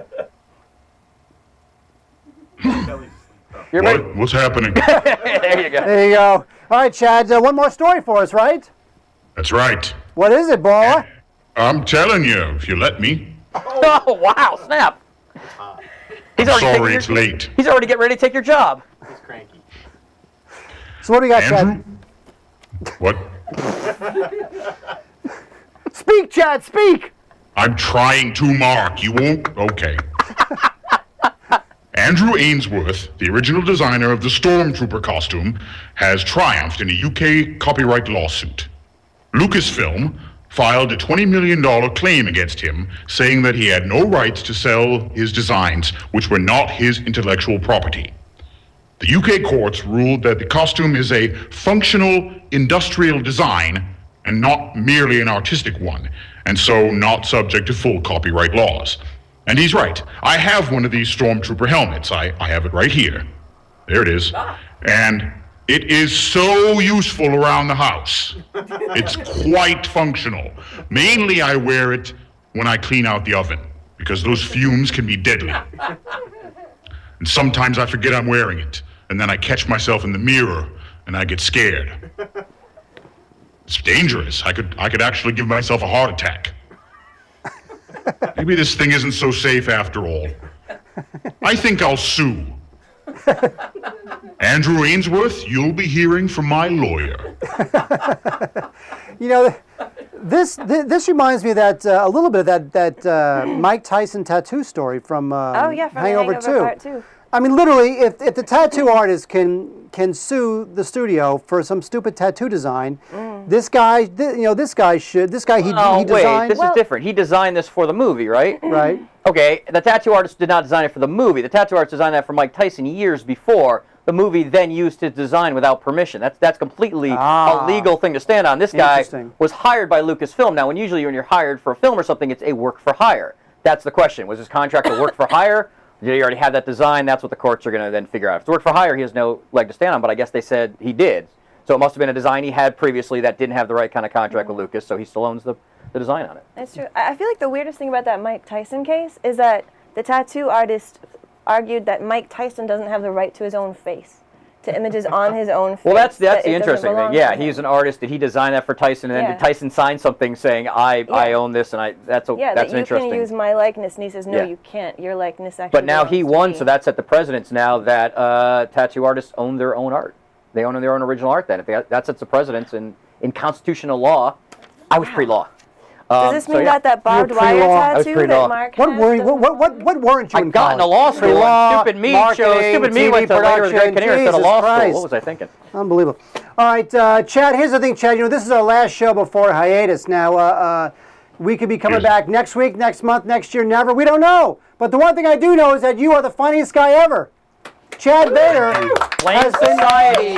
What's happening? There you go. There you go. All right, Chad, one more story for us, right? That's right. What is it, boy? I'm telling you, if you let me. Oh, wow, snap. Sorry, it's late. He's already getting ready to take your job. He's cranky. So what do you got, Andrew? Chad? What? Speak, Chad, speak! I'm trying to, Mark. You won't? Okay. Andrew Ainsworth, the original designer of the Stormtrooper costume, has triumphed in a UK copyright lawsuit. Lucasfilm filed a $20 million claim against him, saying that he had no rights to sell his designs, which were not his intellectual property. The UK courts ruled that the costume is a functional industrial design and not merely an artistic one, and so not subject to full copyright laws. And he's right. I have one of these Stormtrooper helmets. I have it right here. There it is. And it is so useful around the house. It's quite functional. Mainly I wear it when I clean out the oven, because those fumes can be deadly. And sometimes I forget I'm wearing it, and then I catch myself in the mirror, and I get scared. It's dangerous. I could actually give myself a heart attack. Maybe this thing isn't so safe after all. I think I'll sue. Andrew Ainsworth, you'll be hearing from my lawyer. This reminds me of that a little bit of that Mike Tyson tattoo story from from Hangover 2. Part 2. I mean, literally, if the tattoo artist can sue the studio for some stupid tattoo design, this guy, he designed. Wait, this is different. He designed this for the movie, right? Right. Okay, the tattoo artist did not design it for the movie. The tattoo artist designed that for Mike Tyson years before. The movie then used his design without permission. That's completely a legal thing to stand on. This guy was hired by Lucasfilm. Now, when you're hired for a film or something, it's a work for hire. That's the question. Was his contract a work for hire? Did he already have that design? That's what the courts are going to then figure out. If it's work for hire, he has no leg to stand on, but I guess they said he did. So it must have been a design he had previously that didn't have the right kind of contract with Lucas, so he still owns the design on it. That's true. I feel like the weirdest thing about that Mike Tyson case is that the tattoo artist argued that Mike Tyson doesn't have the right to his own face, to images on his own face. Well, that's the interesting thing. Yeah, he's an artist. Did he design that for Tyson? And then did Tyson sign something saying, I own this, and that's that you interesting. can use my likeness, and he says, no, you can't. Your likeness actually But now he belongs to won, me. so that's at the precedence now that tattoo artists own their own art. They own their own original art then. If that sets the precedence in constitutional law. I was pre-law. Does this mean that barbed wire tattoo that Mark has? What weren't you in I got into law school. Stupid me went to later Great Canary instead of law school. What was I thinking? Unbelievable. All right, Chad, here's the thing, Chad. This is our last show before hiatus. Now, we could be coming back next week, next month, next year, never. We don't know. But the one thing I do know is that you are the funniest guy ever. Chad Vader. Blame Society.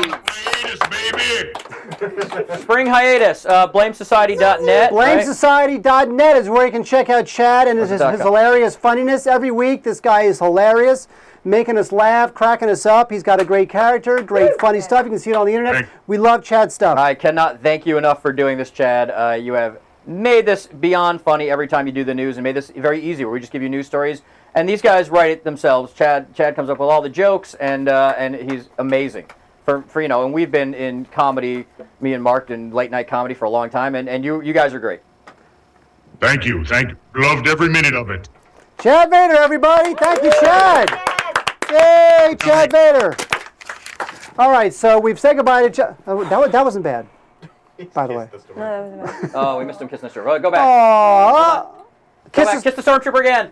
Spring hiatus. BlameSociety.net. BlameSociety.net is where you can check out Chad and his hilarious funniness every week. This guy is hilarious, making us laugh, cracking us up. He's got a great character, great funny stuff. You can see it on the internet. We love Chad's stuff. I cannot thank you enough for doing this, Chad. You have made this beyond funny every time you do the news and made this very easy where we just give you news stories. And these guys write it themselves. Chad comes up with all the jokes, and he's amazing. For and we've been in comedy, me and Mark, in late night comedy for a long time, and you guys are great. Thank you. Loved every minute of it. Chad Vader, everybody. Thank you, Chad. Yay, Chad Vader. All right, so we've said goodbye to Chad. That wasn't bad, by the way. No, that wasn't bad. Oh, we missed him kissing the stormtrooper. Go back. Kiss the stormtrooper again.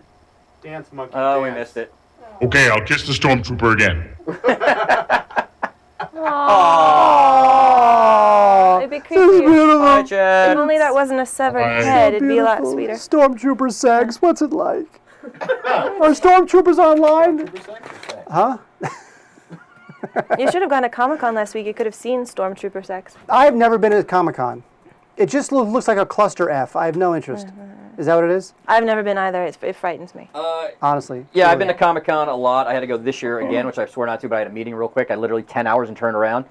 Dance monkey. Oh, we missed it. Okay, I'll kiss the stormtrooper again. Aww. It'd be creepy. Bye, Chad. If only that wasn't a severed head, it'd be a lot sweeter. Stormtrooper sex, what's it like? Are stormtroopers online? Huh? You should have gone to Comic-Con last week. You could have seen stormtrooper sex. I have never been to Comic-Con. It just looks like a cluster F. I have no interest. Is that what it is? I've never been either. It frightens me. Honestly. Yeah, I've been to Comic-Con a lot. I had to go this year again, which I swore not to, but I had a meeting real quick. I literally 10 hours and turned around.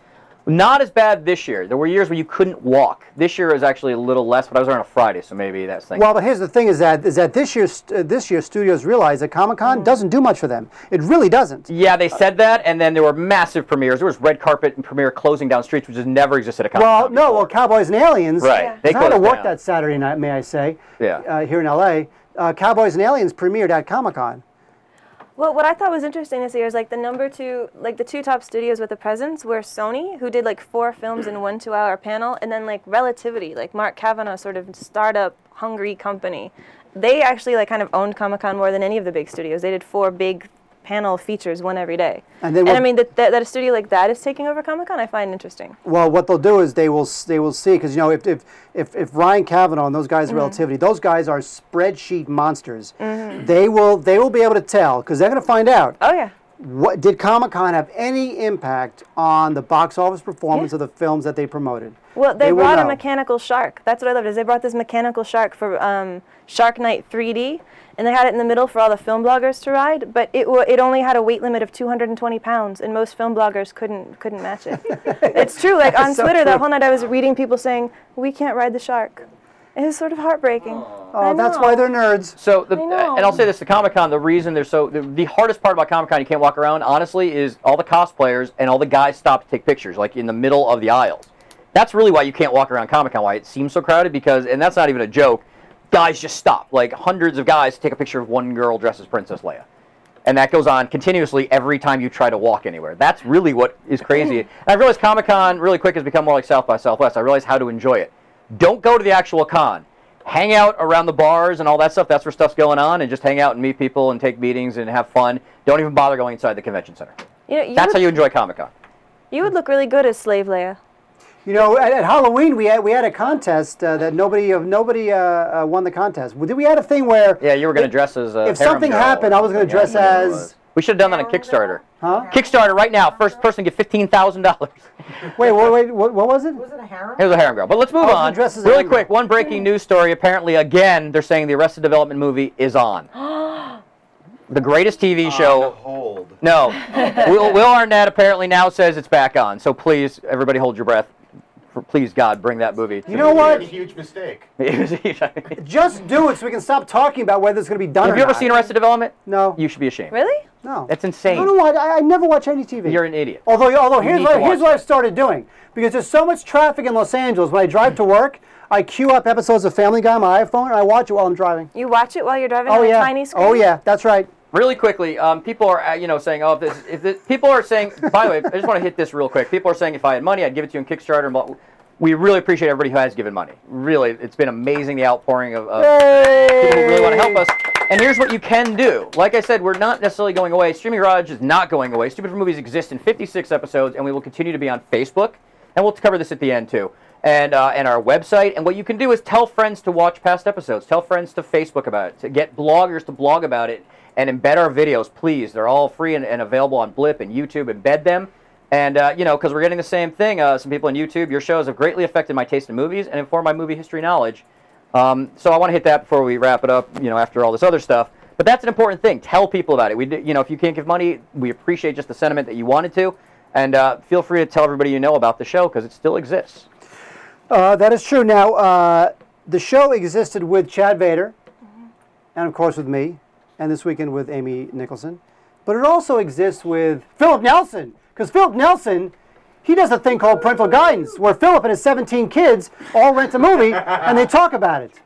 Not as bad this year. There were years where you couldn't walk. This year is actually a little less, but I was there on a Friday, so maybe that's thing. Well, but here's the thing: is that this year studios realized that Comic-Con doesn't do much for them. It really doesn't. Yeah, they said that, and then there were massive premieres. There was red carpet and premiere closing down streets, which has never existed at Comic-Con. Well, Cowboys and Aliens. Right. They I had to work down. that Saturday night, may I say? Yeah. Here in LA, Cowboys and Aliens premiered at Comic-Con. Well, what I thought was interesting this year is like the two top studios with a presence were Sony, who did like 4 films in 1 2-hour panel, and then like Relativity, like Mark Kavanagh sort of startup hungry company. They actually like kind of owned Comic-Con more than any of the big studios. They did 4 big panel features, one every day. And I mean that a studio like that is taking over Comic-Con, I find interesting. Well, what they'll do is they will see, because if Ryan Kavanagh and those guys, Relativity, those guys are spreadsheet monsters. They will be able to tell, because they're going to find out. Oh yeah. What did Comic-Con have any impact on the box office performance of the films that they promoted? Well, they brought a mechanical shark. That's what I loved. Is they brought this mechanical shark for Shark Night 3D, and they had it in the middle for all the film bloggers to ride. But it only had a weight limit of 220 pounds, and most film bloggers couldn't match it. It's true. Like on Twitter, that whole night I was reading people saying, "We can't ride the shark." It was sort of heartbreaking. Oh, that's why they're nerds. So, and I'll say this, the Comic-Con, the reason they're so, the hardest part about Comic-Con, you can't walk around, honestly, is all the cosplayers and all the guys stop to take pictures, like in the middle of the aisles. That's really why you can't walk around Comic-Con, why it seems so crowded, because, and that's not even a joke, guys just stop. Like hundreds of guys take a picture of one girl dressed as Princess Leia. And that goes on continuously every time you try to walk anywhere. That's really what is crazy. And I realized Comic-Con, really quick, has become more like South by Southwest. I realized how to enjoy it. Don't go to the actual con. Hang out around the bars and all that stuff. That's where stuff's going on, and just hang out and meet people and take meetings and have fun. Don't even bother going inside the convention center. That's how you enjoy Comic-Con. You would look really good as Slave Leia. You know, at Halloween we had a contest that nobody won the contest. We had a thing where you were going to dress as a if something happened, I was going to dress as. We should have done that on Kickstarter. Huh? Kickstarter right now. First person get $15,000. Wait, what was it? Was it a harem? It was a harem girl. But let's move on. Really quick, one breaking news story. Apparently, again, they're saying the Arrested Development movie is on. The greatest TV show. Hold. No. Will Arnett apparently now says it's back on. So please, everybody hold your breath. Please, God, bring that movie. You know what? A huge mistake. Just do it so we can stop talking about whether it's going to be done or not. Have you ever seen Arrested Development? No. You should be ashamed. Really? No. That's insane. I never watch any TV. You're an idiot. Although You here's need to what watch I've started doing. Because there's so much traffic in Los Angeles, when I drive to work, I queue up episodes of Family Guy on my iPhone, and I watch it while I'm driving. You watch it while you're driving Oh, on yeah. a tiny screen? Oh, yeah, that's right. Really quickly, people are saying, oh, people are saying, by the way, I just want to hit this real quick. People are saying if I had money, I'd give it to you on Kickstarter. But we really appreciate everybody who has given money. Really, it's been amazing, the outpouring of people who really want to help us. And here's what you can do. Like I said, we're not necessarily going away. Streaming Garage is not going away. Stupid for Movies exists in 56 episodes, and we will continue to be on Facebook. And we'll cover this at the end, too. And our website. And what you can do is tell friends to watch past episodes. Tell friends to Facebook about it. To get bloggers to blog about it. And embed our videos, please. They're all free and available on Blip and YouTube. Embed them. And, because we're getting the same thing. Some people on YouTube, your shows have greatly affected my taste in movies and informed my movie history knowledge. So I want to hit that before we wrap it up, after all this other stuff. But that's an important thing. Tell people about it. If you can't give money, we appreciate just the sentiment that you wanted to. And feel free to tell everybody you know about the show, because it still exists. That is true. Now, the show existed with Chad Vader, and of course with me, and this weekend with Amy Nicholson. But it also exists with Philip Nelson, because Philip Nelson, he does a thing called parental guidance, where Philip and his 17 kids all rent a movie, and they talk about it.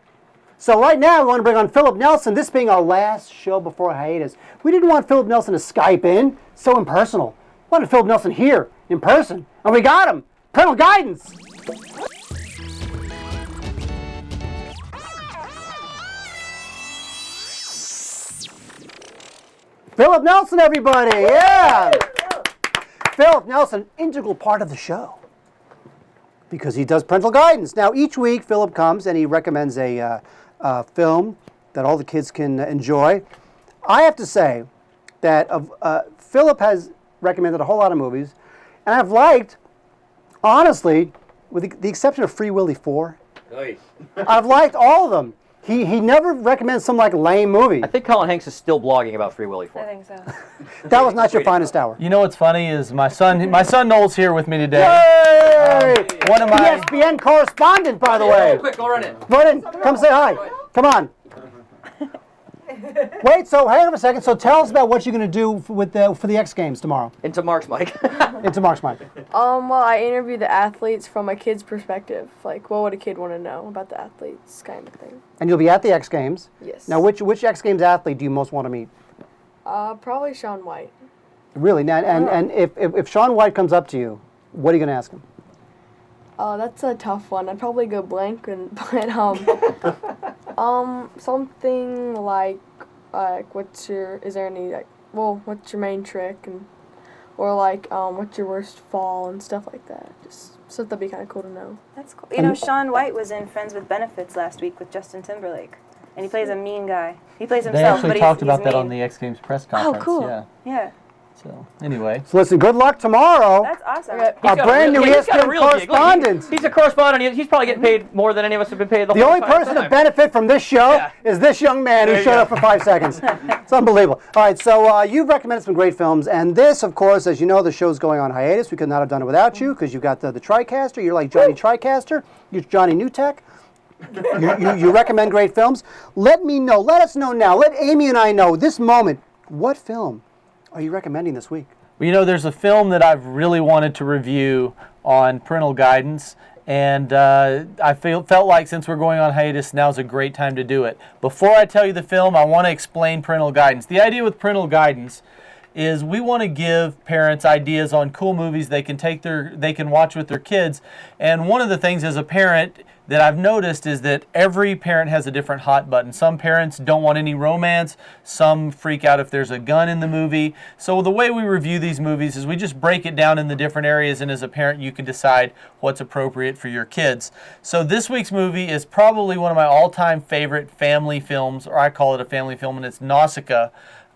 So right now, we want to bring on Philip Nelson, this being our last show before hiatus. We didn't want Philip Nelson to Skype in, so impersonal. We wanted Philip Nelson here, in person, and we got him. Parental guidance. Philip Nelson, everybody, yeah! Philip Nelson, integral part of the show, because he does parental guidance. Now, each week, Philip comes and he recommends a film that all the kids can enjoy. I have to say that Philip has recommended a whole lot of movies, and I've liked, honestly, with the exception of Free Willy 4, Nice. I've liked all of them. He never recommends some lame movie. I think Colin Hanks is still blogging about Free Willy 4. I think so. That was not your finest hour. You know what's funny is my son Noel's here with me today. Yay! One of my ESPN correspondent, by the way. Quick, go run in. Run in. Come say hi. Come on. Wait, so hang on a second. So tell us about what you're going to do for the X Games tomorrow. Into Mark's mic. Into Mark's mic. Well, I interview the athletes from a kid's perspective. Like, what would a kid want to know about the athletes, kind of thing. And you'll be at the X Games. Yes. Now, which X Games athlete do you most want to meet? Probably Shaun White. Really? Now, and if Shaun White comes up to you, what are you going to ask him? That's a tough one. I'd probably go blank and something like what's your main trick, and or what's your worst fall and stuff like that. Just so that'd be kind of cool to know. That's cool. Shaun White was in Friends with Benefits last week with Justin Timberlake, and he plays a mean guy. He plays himself, but he's They actually talked about he's that mean. on the X Games press conference. Oh, cool. Yeah. So, anyway. So listen, good luck tomorrow. That's awesome. Our brand new ESPN correspondent. He's a correspondent. He's probably getting paid more than any of us have been paid the whole only time. person to benefit from this show is this young man who showed up for 5 seconds. It's unbelievable. All right, so you've recommended some great films, and this, of course, as you know, the show's going on hiatus. We could not have done it without you, because you've got the TriCaster. You're like Johnny TriCaster. You're Johnny Newtek. You recommend great films. Let me know. Let us know now. Let Amy and I know this moment. What film are you recommending this week? Well, there's a film that I've really wanted to review on parental guidance, and I felt like since we're going on hiatus, now's a great time to do it. Before I tell you the film, I want to explain parental guidance. The idea with parental guidance is we want to give parents ideas on cool movies they can watch with their kids. And one of the things as a parent that I've noticed is that every parent has a different hot button. Some parents don't want any romance. Some freak out if there's a gun in the movie. So the way we review these movies is we just break it down in the different areas, and as a parent you can decide what's appropriate for your kids. So this week's movie is probably one of my all-time favorite family films, or I call it a family film, and it's Nausicaa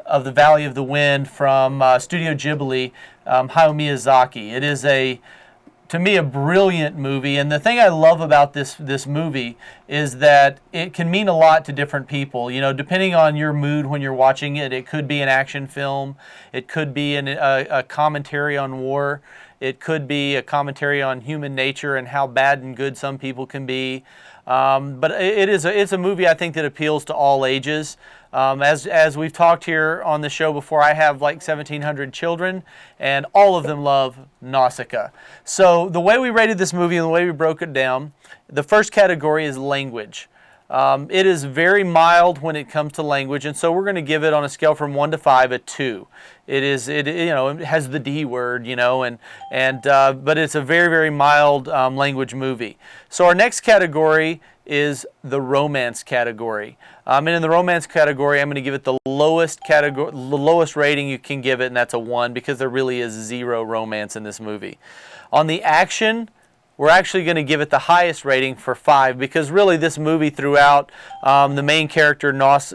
of the Valley of the Wind from Studio Ghibli, Hayao Miyazaki. It is to me, a brilliant movie, and the thing I love about this movie is that it can mean a lot to different people. You know, depending on your mood when you're watching it, it could be an action film, it could be a commentary on war, it could be a commentary on human nature and how bad and good some people can be. But it's a movie I think that appeals to all ages. As we've talked here on the show before, I have like 1,700 children, and all of them love Nausicaa. So the way we rated this movie and the way we broke it down, the first category is language. It is very mild when it comes to language, and so we're going to give it on a scale from 1 to 5 a 2. It has the D word, but it's a very, very mild language movie. So our next category is the romance category. And in the romance category, I'm going to give it the lowest rating you can give it, and that's a 1, because there really is 0 romance in this movie. On the action, we're actually going to give it the highest rating for 5, because really this movie throughout, the main character, was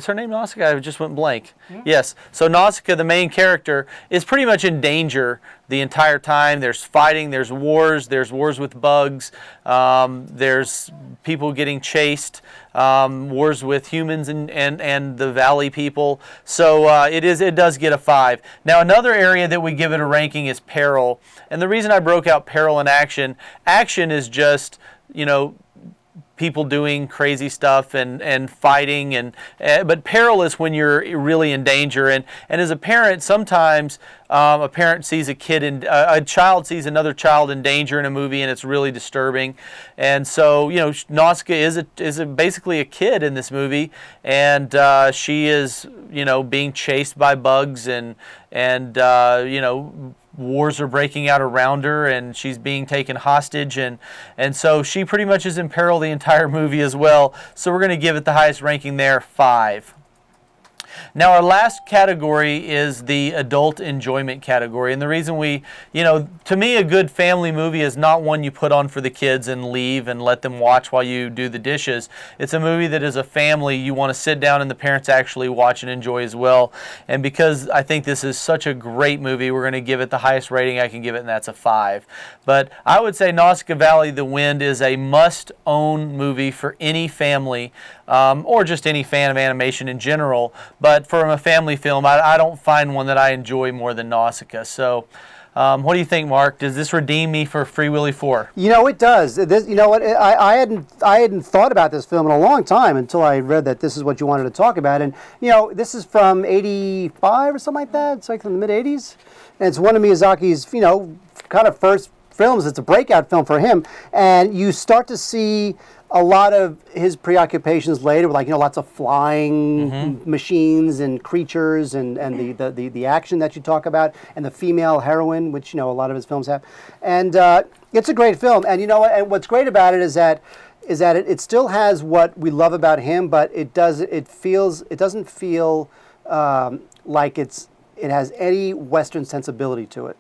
her name Nausicaa? I just went blank. Yeah. Yes. So Nausicaa, the main character, is pretty much in danger the entire time. There's fighting, there's wars with bugs, there's people getting chased, wars with humans and the valley people. So it does get a 5. Now another area that we give it a ranking is peril. And the reason I broke out peril and action is just, people doing crazy stuff and fighting, but peril is when you're really in danger. And as a parent, sometimes a parent sees a child sees another child in danger in a movie, and it's really disturbing. And so Nausicaa is basically a kid in this movie, and she is being chased by bugs, and wars are breaking out around her, and she's being taken hostage, and so she pretty much is in peril the entire movie as well. So we're going to give it the highest ranking there, 5. Now our last category is the adult enjoyment category, and the reason to me a good family movie is not one you put on for the kids and leave and let them watch while you do the dishes. It's a movie that as a family you want to sit down and the parents actually watch and enjoy as well. And because I think this is such a great movie, we're going to give it the highest rating I can give it, and that's a 5. But I would say Nausicaa Valley of the Wind is a must-own movie for any family, or just any fan of animation in general. But from a family film, I don't find one that I enjoy more than Nausicaa. So what do you think, Mark? Does this redeem me for Free Willy 4? It does. I hadn't thought about this film in a long time until I read that this is what you wanted to talk about. And, this is from 85 or something like that. It's like from the mid-80s. And it's one of Miyazaki's, kind of first films. It's a breakout film for him. And you start to see a lot of his preoccupations later, with lots of flying machines and creatures, and the action that you talk about, and the female heroine, which a lot of his films have, and it's a great film. And and what's great about it is that it still has what we love about him, but it doesn't feel like it has any Western sensibility to it.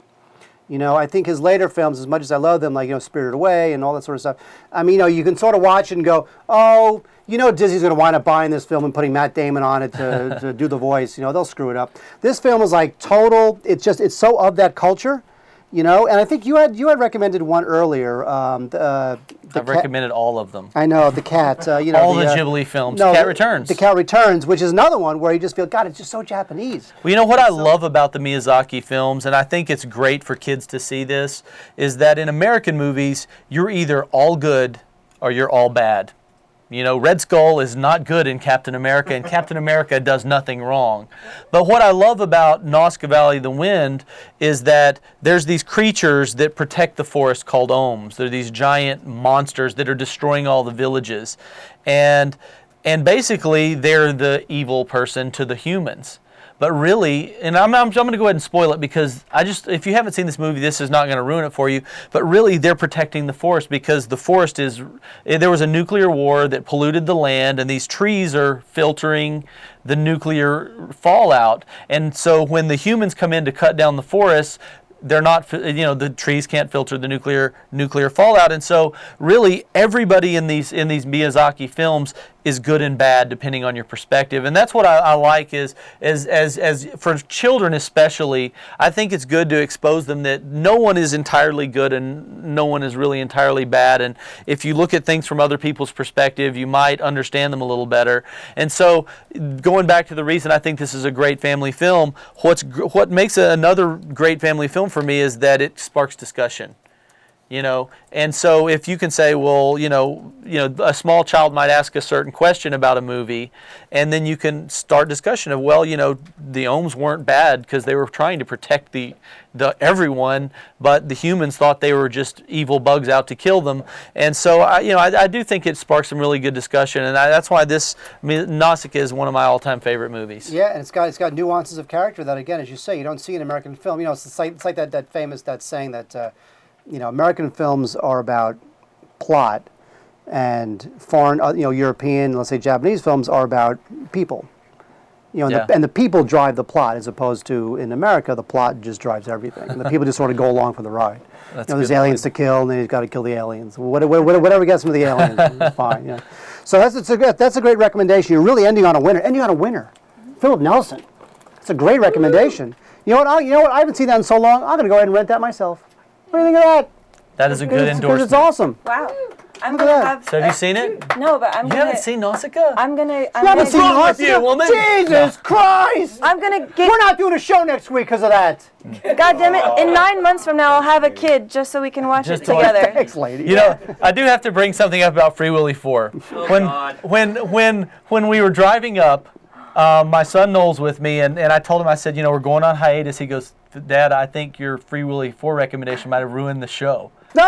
I think his later films, as much as I love them, like, Spirited Away and all that sort of stuff, I mean, you can sort of watch and go, oh, Disney's going to wind up buying this film and putting Matt Damon on it to do the voice. They'll screw it up. This film is like total, it's so of that culture, and I think you had recommended one earlier. I've recommended all of them. I know, the cat. All the Ghibli films. Cat Returns. The Cat Returns, which is another one where you just feel, God, it's just so Japanese. Well, what I love about the Miyazaki films, and I think it's great for kids to see this, is that in American movies, you're either all good or you're all bad. Red Skull is not good in Captain America, and Captain America does nothing wrong. But what I love about Nausicaa Valley of the Wind is that there's these creatures that protect the forest called Ohms. They're these giant monsters that are destroying all the villages. And basically, they're the evil person to the humans. But really, and I'm going to go ahead and spoil it because if you haven't seen this movie, this is not going to ruin it for you. But really, they're protecting the forest because the forest there was a nuclear war that polluted the land, and these trees are filtering the nuclear fallout. And so when the humans come in to cut down the forests, they're not, the trees can't filter the nuclear fallout, and so really everybody in these Miyazaki films is good and bad depending on your perspective, and that's what I like is as for children especially. I think it's good to expose them that no one is entirely good and no one is really entirely bad, and if you look at things from other people's perspective, you might understand them a little better. And so, going back to the reason I think this is a great family film, what makes another great family film for me is that it sparks discussion. And so if you can say, well, a small child might ask a certain question about a movie, and then you can start discussion of, well, the Ohms weren't bad because they were trying to protect the everyone, but the humans thought they were just evil bugs out to kill them. And so I do think it sparks some really good discussion, and that's why Nausicaa is one of my all-time favorite movies. Yeah, and it's got nuances of character that, again, as you say, you don't see in American film. It's like that famous saying that. American films are about plot, and foreign, European, let's say Japanese films are about people. And the people drive the plot, as opposed to in America, the plot just drives everything, and the people just sort of go along for the ride. There's aliens to kill, and then you've got to kill the aliens. Whatever gets them to the aliens, is fine. Yeah. So that's a great recommendation. You're really ending on a winner. Philip Nelson. It's a great recommendation. You know what? I haven't seen that in so long. I'm going to go ahead and rent that myself. What do you think of that? That is a good endorsement. It's awesome. Wow. I'm gonna have. So have you seen it? No, but You haven't seen Nausicaa? I'm gonna. You haven't seen Nausicaa, woman? Jesus Christ! I'm gonna get. We're not doing a show next week because of that. God damn it! In 9 months from now, I'll have a kid just so we can watch it together. Thanks, lady. I do have to bring something up about Free Willy 4. When we were driving up, my son Noel's with me, and I told him, I said, we're going on hiatus. He goes, Dad, I think your Free Willy 4 recommendation might have ruined the show. No!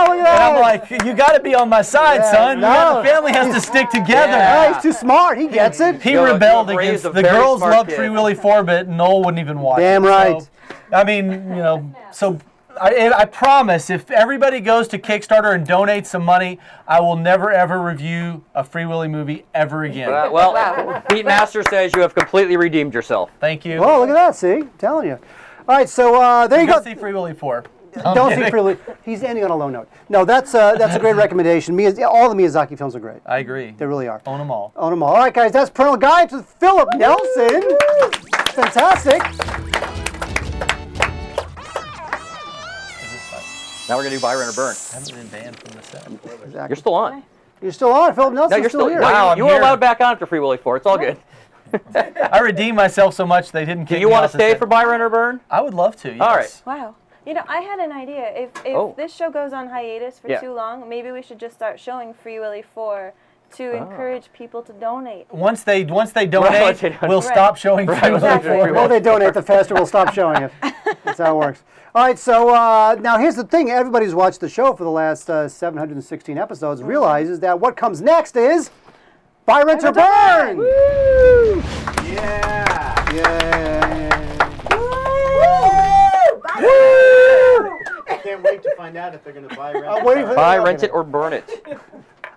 Look at that. And I'm like, you got to be on my side, son. No. The family has to stick together. Yeah. He's too smart. He gets it. He rebelled against the girls. Loved Free Willy 4, but Noel wouldn't even watch it. Damn right. So, I mean, so I promise, if everybody goes to Kickstarter and donates some money, I will never ever review a Free Willy movie ever again. Well, Pete Master says you have completely redeemed yourself. Thank you. Oh, look at that. See? I'm telling you. All right, so there you go. See Free Willy 4. Don't see Free Willy. He's ending on a low note. No, that's a great recommendation. All the Miyazaki films are great. I agree. They really are. Own them all. Own them all. All right, guys, that's Parental Guide with Philip Nelson. Fantastic. Now we're going to do buy, rent, or burn. I haven't been banned from the set. Exactly. You're still on. You're still on. Philip Nelson. No, you're still here. Wow, you were allowed back on after Free Willy 4. It's all good. I redeemed myself so much they didn't kick me. Do you want to stay for buy, rent, or burn? I would love to, yes. All right. Wow. I had an idea. If this show goes on hiatus for too long, maybe we should just start showing Free Willy 4 to encourage people to donate. Once they donate, we'll stop showing Free Willy 4. The more they donate, the faster we'll stop showing it. That's how it works. All right, so now here's the thing. Everybody who's watched the show for the last 716 episodes realizes that what comes next is Buy, Rent, or Burn! Woo! Yeah! I can't wait to find out if they're going to buy, rent it, or burn it.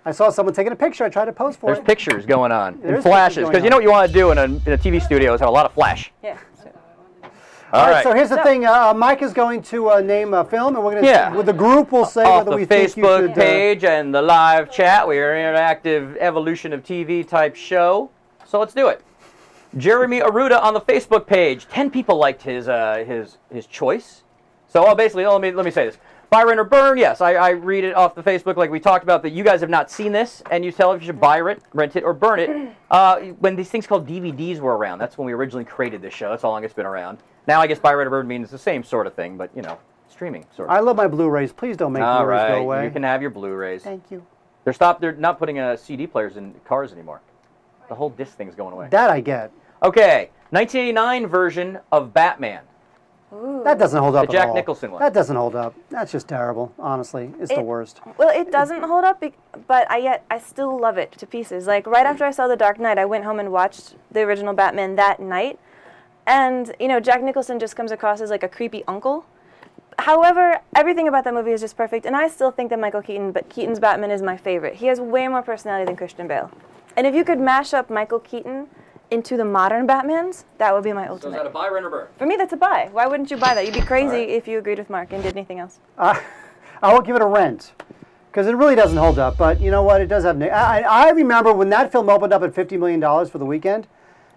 I saw someone taking a picture. I tried to pose for it. There's pictures going on. There's flashes. Because you know what you want to do in a TV studio is have a lot of flash. Yeah. All right, so here's the thing. Mike is going to name a film, and we're going to, with the group, we'll say off whether we the think you Facebook should... page and the live chat. We are an interactive evolution of TV type show. So let's do it. Jeremy Aruda on the Facebook page. 10 people liked his choice. So basically, let me say this. Buy, rent, or burn, yes. I read it off the Facebook like we talked about, that you guys have not seen this, and you tell if you should buy it, rent it, or burn it. When these things called DVDs were around, that's when we originally created this show. That's how long it's been around. Now I guess buy, rent, or burn means the same sort of thing, but, streaming sort of. I love my Blu-rays. Please don't make Blu-rays go away. You can have your Blu-rays. Thank you. They're not putting CD players in cars anymore. The whole disc thing's going away. That I get. Okay, 1989 version of Batman. Ooh. That doesn't hold up The at Jack all. Nicholson one. That doesn't hold up. That's just terrible. Honestly, it's the worst. Well, it doesn't hold up, but I still love it to pieces. Like right after I saw The Dark Knight, I went home and watched the original Batman that night, And, you know, Jack Nicholson just comes across as like a creepy uncle. However, everything about that movie is just perfect, and I still think that Keaton's Batman is my favorite. He has way more personality than Christian Bale. And if you could mash up Michael Keaton into the modern Batmans, that would be my ultimate. So is that a buy, rent, or burn? For me, that's a buy. Why wouldn't you buy that? You'd be crazy if you agreed with Mark and did anything else. I will give it a rent, because it really doesn't hold up. But you know what? It does have. I remember when that film opened up at $50 million for the weekend.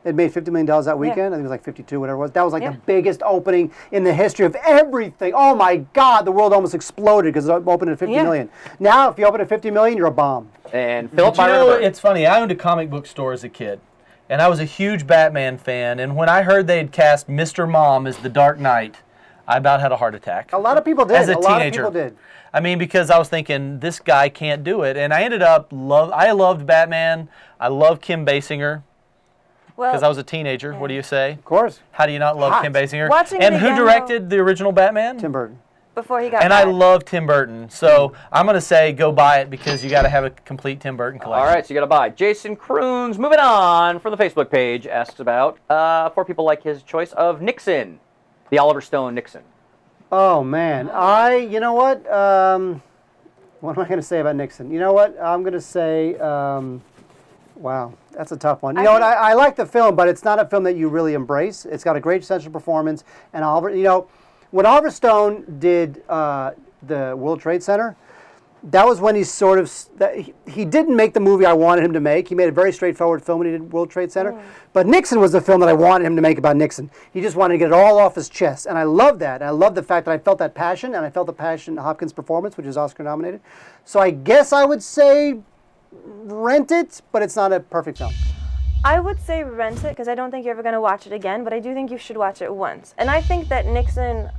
It made $50 million that weekend. I think it was like 52, whatever it was. That was like the biggest opening in the history of everything. Oh my God, the world almost exploded because it opened at 50 million. Now, if you open at 50 million, you're a bomb. And Philip, you know, it's funny. I owned a comic book store as a kid, and I was a huge Batman fan. And when I heard they had cast Mr. Mom as the Dark Knight, I about had a heart attack. A lot of people did. As a teenager. Lot of people did. I mean, because I was thinking, this guy can't do it. And I ended up, I loved Batman. I loved Kim Basinger. Because I was a teenager. What do you say? Of course. How do you not love Kim Basinger? Watching and it who again, directed the original Batman? Tim Burton. Before he got And I love Tim Burton. So I'm going to say go buy it because you got to have a complete Tim Burton collection. All right, so you got to buy. Jason Kroons, moving on from the Facebook page, asks about 4 people like his choice of Nixon, the Oliver Stone Nixon. Oh, man. You know what? What am I going to say about Nixon? You know what? I'm going to say, wow, that's a tough one. You know what? I like the film, but it's not a film that you really embrace. It's got a great central performance. And Oliver, you know, when Oliver Stone did the World Trade Center, that was when he sort of, he didn't make the movie I wanted him to make. He made a very straightforward film when he did World Trade Center. But Nixon was the film that I wanted him to make about Nixon. He just wanted to get it all off his chest. And I love that. And I love the fact that I felt that passion, and I felt the passion in Hopkins' performance, which is Oscar nominated. So I guess I would say rent it, but it's not a perfect film. I would say rent it because I don't think you're ever going to watch it again, but I do think you should watch it once. And I think that Nixon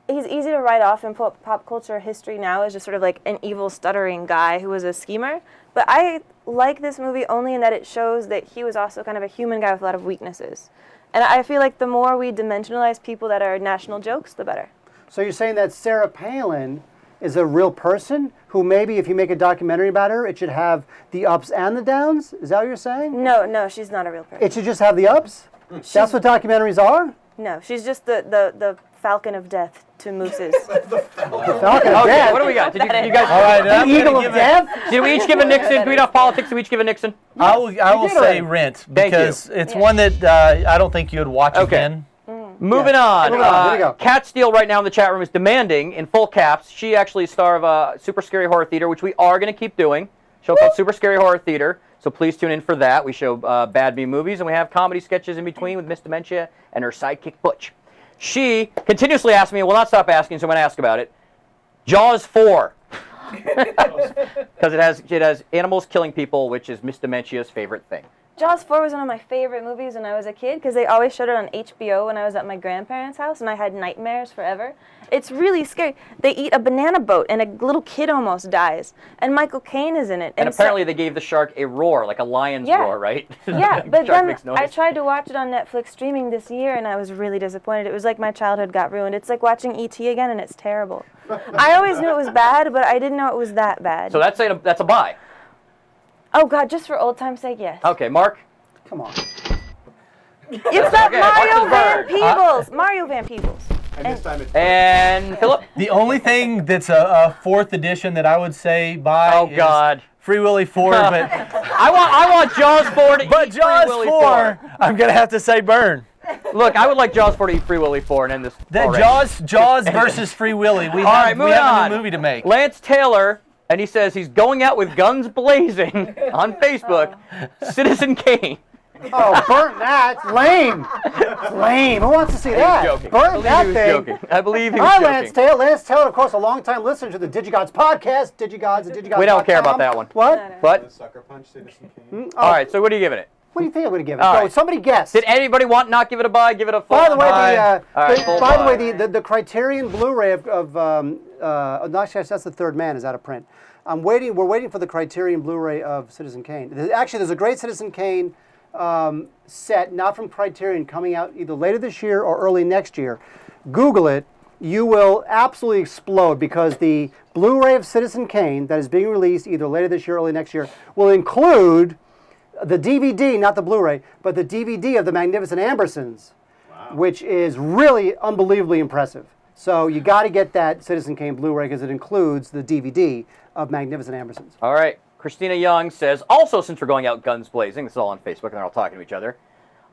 he's easy to write off in pop culture history now as just sort of like an evil, stuttering guy who was a schemer. But I like this movie only in that it shows that he was also kind of a human guy with a lot of weaknesses. And I feel like the more we dimensionalize people that are national jokes, the better. So you're saying that Sarah Palin is a real person who maybe if you make a documentary about her, it should have the ups and the downs? Is that what you're saying? No, she's not a real person. It should just have the ups? That's what documentaries are? No, she's just the Falcon of Death to mooses. The Falcon of Death? What do we got? Did you guys? All right, the Eagle of Death? Did we each give a Nixon? Can we off politics? Did we each give a Nixon? I will say rent because it's one that I don't think you would watch again. Moving on. Here we go. Cat Steele right now in the chat room is demanding, in full caps, she actually is star of a Super Scary Horror Theater, which we are going to keep doing. Show called Super Scary Horror Theater. So please tune in for that. We show bad B movies, and we have comedy sketches in between with Miss Dementia and her sidekick Butch. She continuously asks me, and will not stop asking, so I'm going to ask about it. Jaws 4. Because it has animals killing people, which is Miss Dementia's favorite thing. Jaws 4 was one of my favorite movies when I was a kid because they always showed it on HBO when I was at my grandparents' house and I had nightmares forever. It's really scary. They eat a banana boat and a little kid almost dies. And Michael Caine is in it. And apparently they gave the shark a roar, like a lion's roar, right? Yeah, but shark then makes noise. I tried to watch it on Netflix streaming this year and I was really disappointed. It was like my childhood got ruined. It's like watching E.T. again and it's terrible. I always knew it was bad, but I didn't know it was that bad. So that's a buy. Oh, God, just for old time's sake, yes. Okay, Mark? Come on. It's not Mario Van Peebles. Mario Van Peebles. And Philip? The only thing that's a 4th edition that I would say buy is Free Willy 4, but I want Jaws 4 to eat Jaws Free Willy 4, I'm going to have to say burn. Look, I would like Jaws 4 to eat Free Willy 4 and end this already. Jaws versus Free Willy. We have a new movie to make. Lance Taylor, and he says he's going out with guns blazing on Facebook. Citizen Kane. Oh, burn that. It's lame. It's lame. Who wants to see that? Joking. Burn that thing. Joking. I believe he was Hi, joking. Lance Taylor. Lance Taylor, of course, a longtime listener to the Digigods podcast. Digigods and Digigods. We don't care about that one. What? What? Sucker Punch, Citizen Kane. All right, so what are you giving it? What do you think I'm going to give it? All So right. Somebody guess. Did anybody not give it a buy? Give it a full By the way, buy. the Criterion Blu-ray of actually, that's the Third Man is out of print. We're waiting for the Criterion Blu-ray of Citizen Kane. Actually, there's a great Citizen Kane set, not from Criterion, coming out either later this year or early next year. Google it. You will absolutely explode because the Blu-ray of Citizen Kane that is being released either later this year or early next year will include the DVD, not the Blu-ray, but the DVD of The Magnificent Ambersons, which is really unbelievably impressive. So you got to get that Citizen Kane Blu-ray because it includes the DVD of Magnificent Ambersons. All right. Christina Young says, also, since we're going out guns blazing, this is all on Facebook and they're all talking to each other,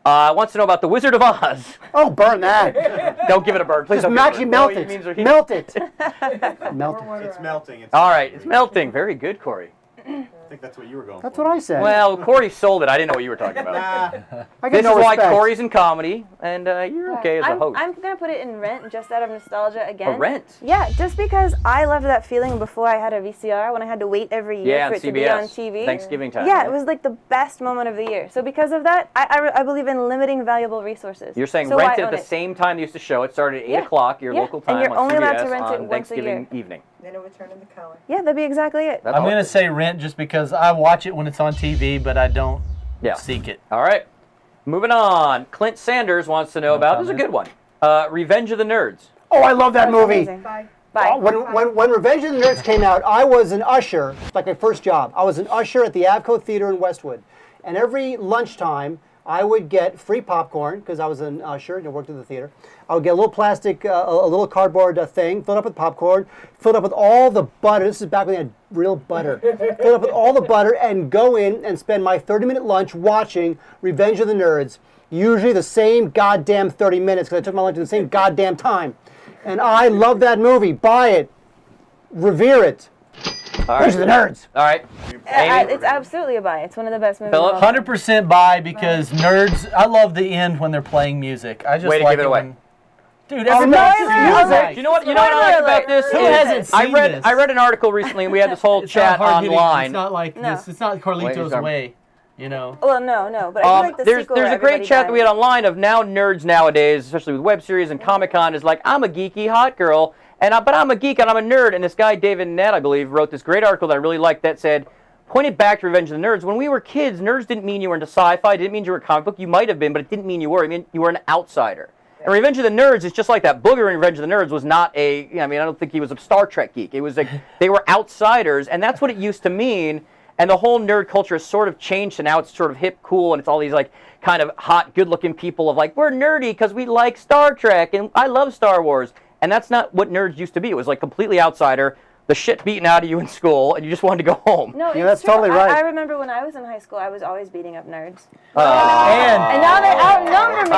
wants to know about The Wizard of Oz. Oh, burn that. Don't give it a burn. Please don't actually melt it. Melt it. Melt it. It's melting. All right. It's melting. Very good, Corey. I think that's what you were going for. That's what I said. Well, Corey sold it. I didn't know what you were talking about. This is why Corey's in comedy, and you're okay as a host. I'm going to put it in Rent just out of nostalgia again. Oh, Rent? Yeah, just because I loved that feeling before I had a VCR when I had to wait every year for it to be on TV. Thanksgiving time. Yeah, it was like the best moment of the year. So because of that, I believe in limiting valuable resources. You're saying rent it at the same time they used to show it. Started at 8 o'clock, your local time, and you're only allowed to CBS rent it on once a year. Thanksgiving evening. Then it would turn into color. Yeah, that'd be exactly it. I'm going to say Rent just because I watch it when it's on TV, but I don't seek it. All right. Moving on. Clint Sanders wants to know about, this is a good one, Revenge of the Nerds. Oh, I love that movie. Bye. When Revenge of the Nerds came out, I was an usher, like my first job. I was an usher at the Avco Theater in Westwood. And every lunchtime, I would get free popcorn, because I was an usher and I worked at the theater. I would get a little plastic, a little cardboard thing, filled up with popcorn, filled up with all the butter. This is back when they had real butter. Filled up with all the butter and go in and spend my 30-minute lunch watching Revenge of the Nerds. Usually the same goddamn 30 minutes, because I took my lunch at the same goddamn time. And I love that movie. Buy it. Revere it. All right. Revenge of the Nerds. All right. It's absolutely a buy. It's one of the best movies. 100% buy because nerds, I love the end when they're playing music. I just Way to like give it away. When, dude, everybody's music. You know what I like about this? Who hasn't seen this? I read an article recently, and we had this whole chat online. It's not like this. It's not Carlito's Way, you know. Well, no, but I feel like the sequel there's a great chat that we had online of now nerds nowadays, especially with web series and Comic-Con, is like, I'm a geeky hot girl, but I'm a geek and I'm a nerd. And this guy, David Nett, I believe, wrote this great article that I really liked that said, pointed back to Revenge of the Nerds. When we were kids, nerds didn't mean you were into sci-fi, didn't mean you were a comic book. You might have been, but it didn't mean you were. It meant you were an outsider. And Revenge of the Nerds is just like that. Booger in Revenge of the Nerds was not I don't think he was a Star Trek geek. It was like they were outsiders, and that's what it used to mean. And the whole nerd culture has sort of changed, and now it's sort of hip, cool, and it's all these like kind of hot, good-looking people of like, we're nerdy because we like Star Trek, and I love Star Wars. And that's not what nerds used to be. It was like completely outsider, the shit beaten out of you in school, and you just wanted to go home. No, that's totally right. I remember when I was in high school, I was always beating up nerds. And now they outnumber me.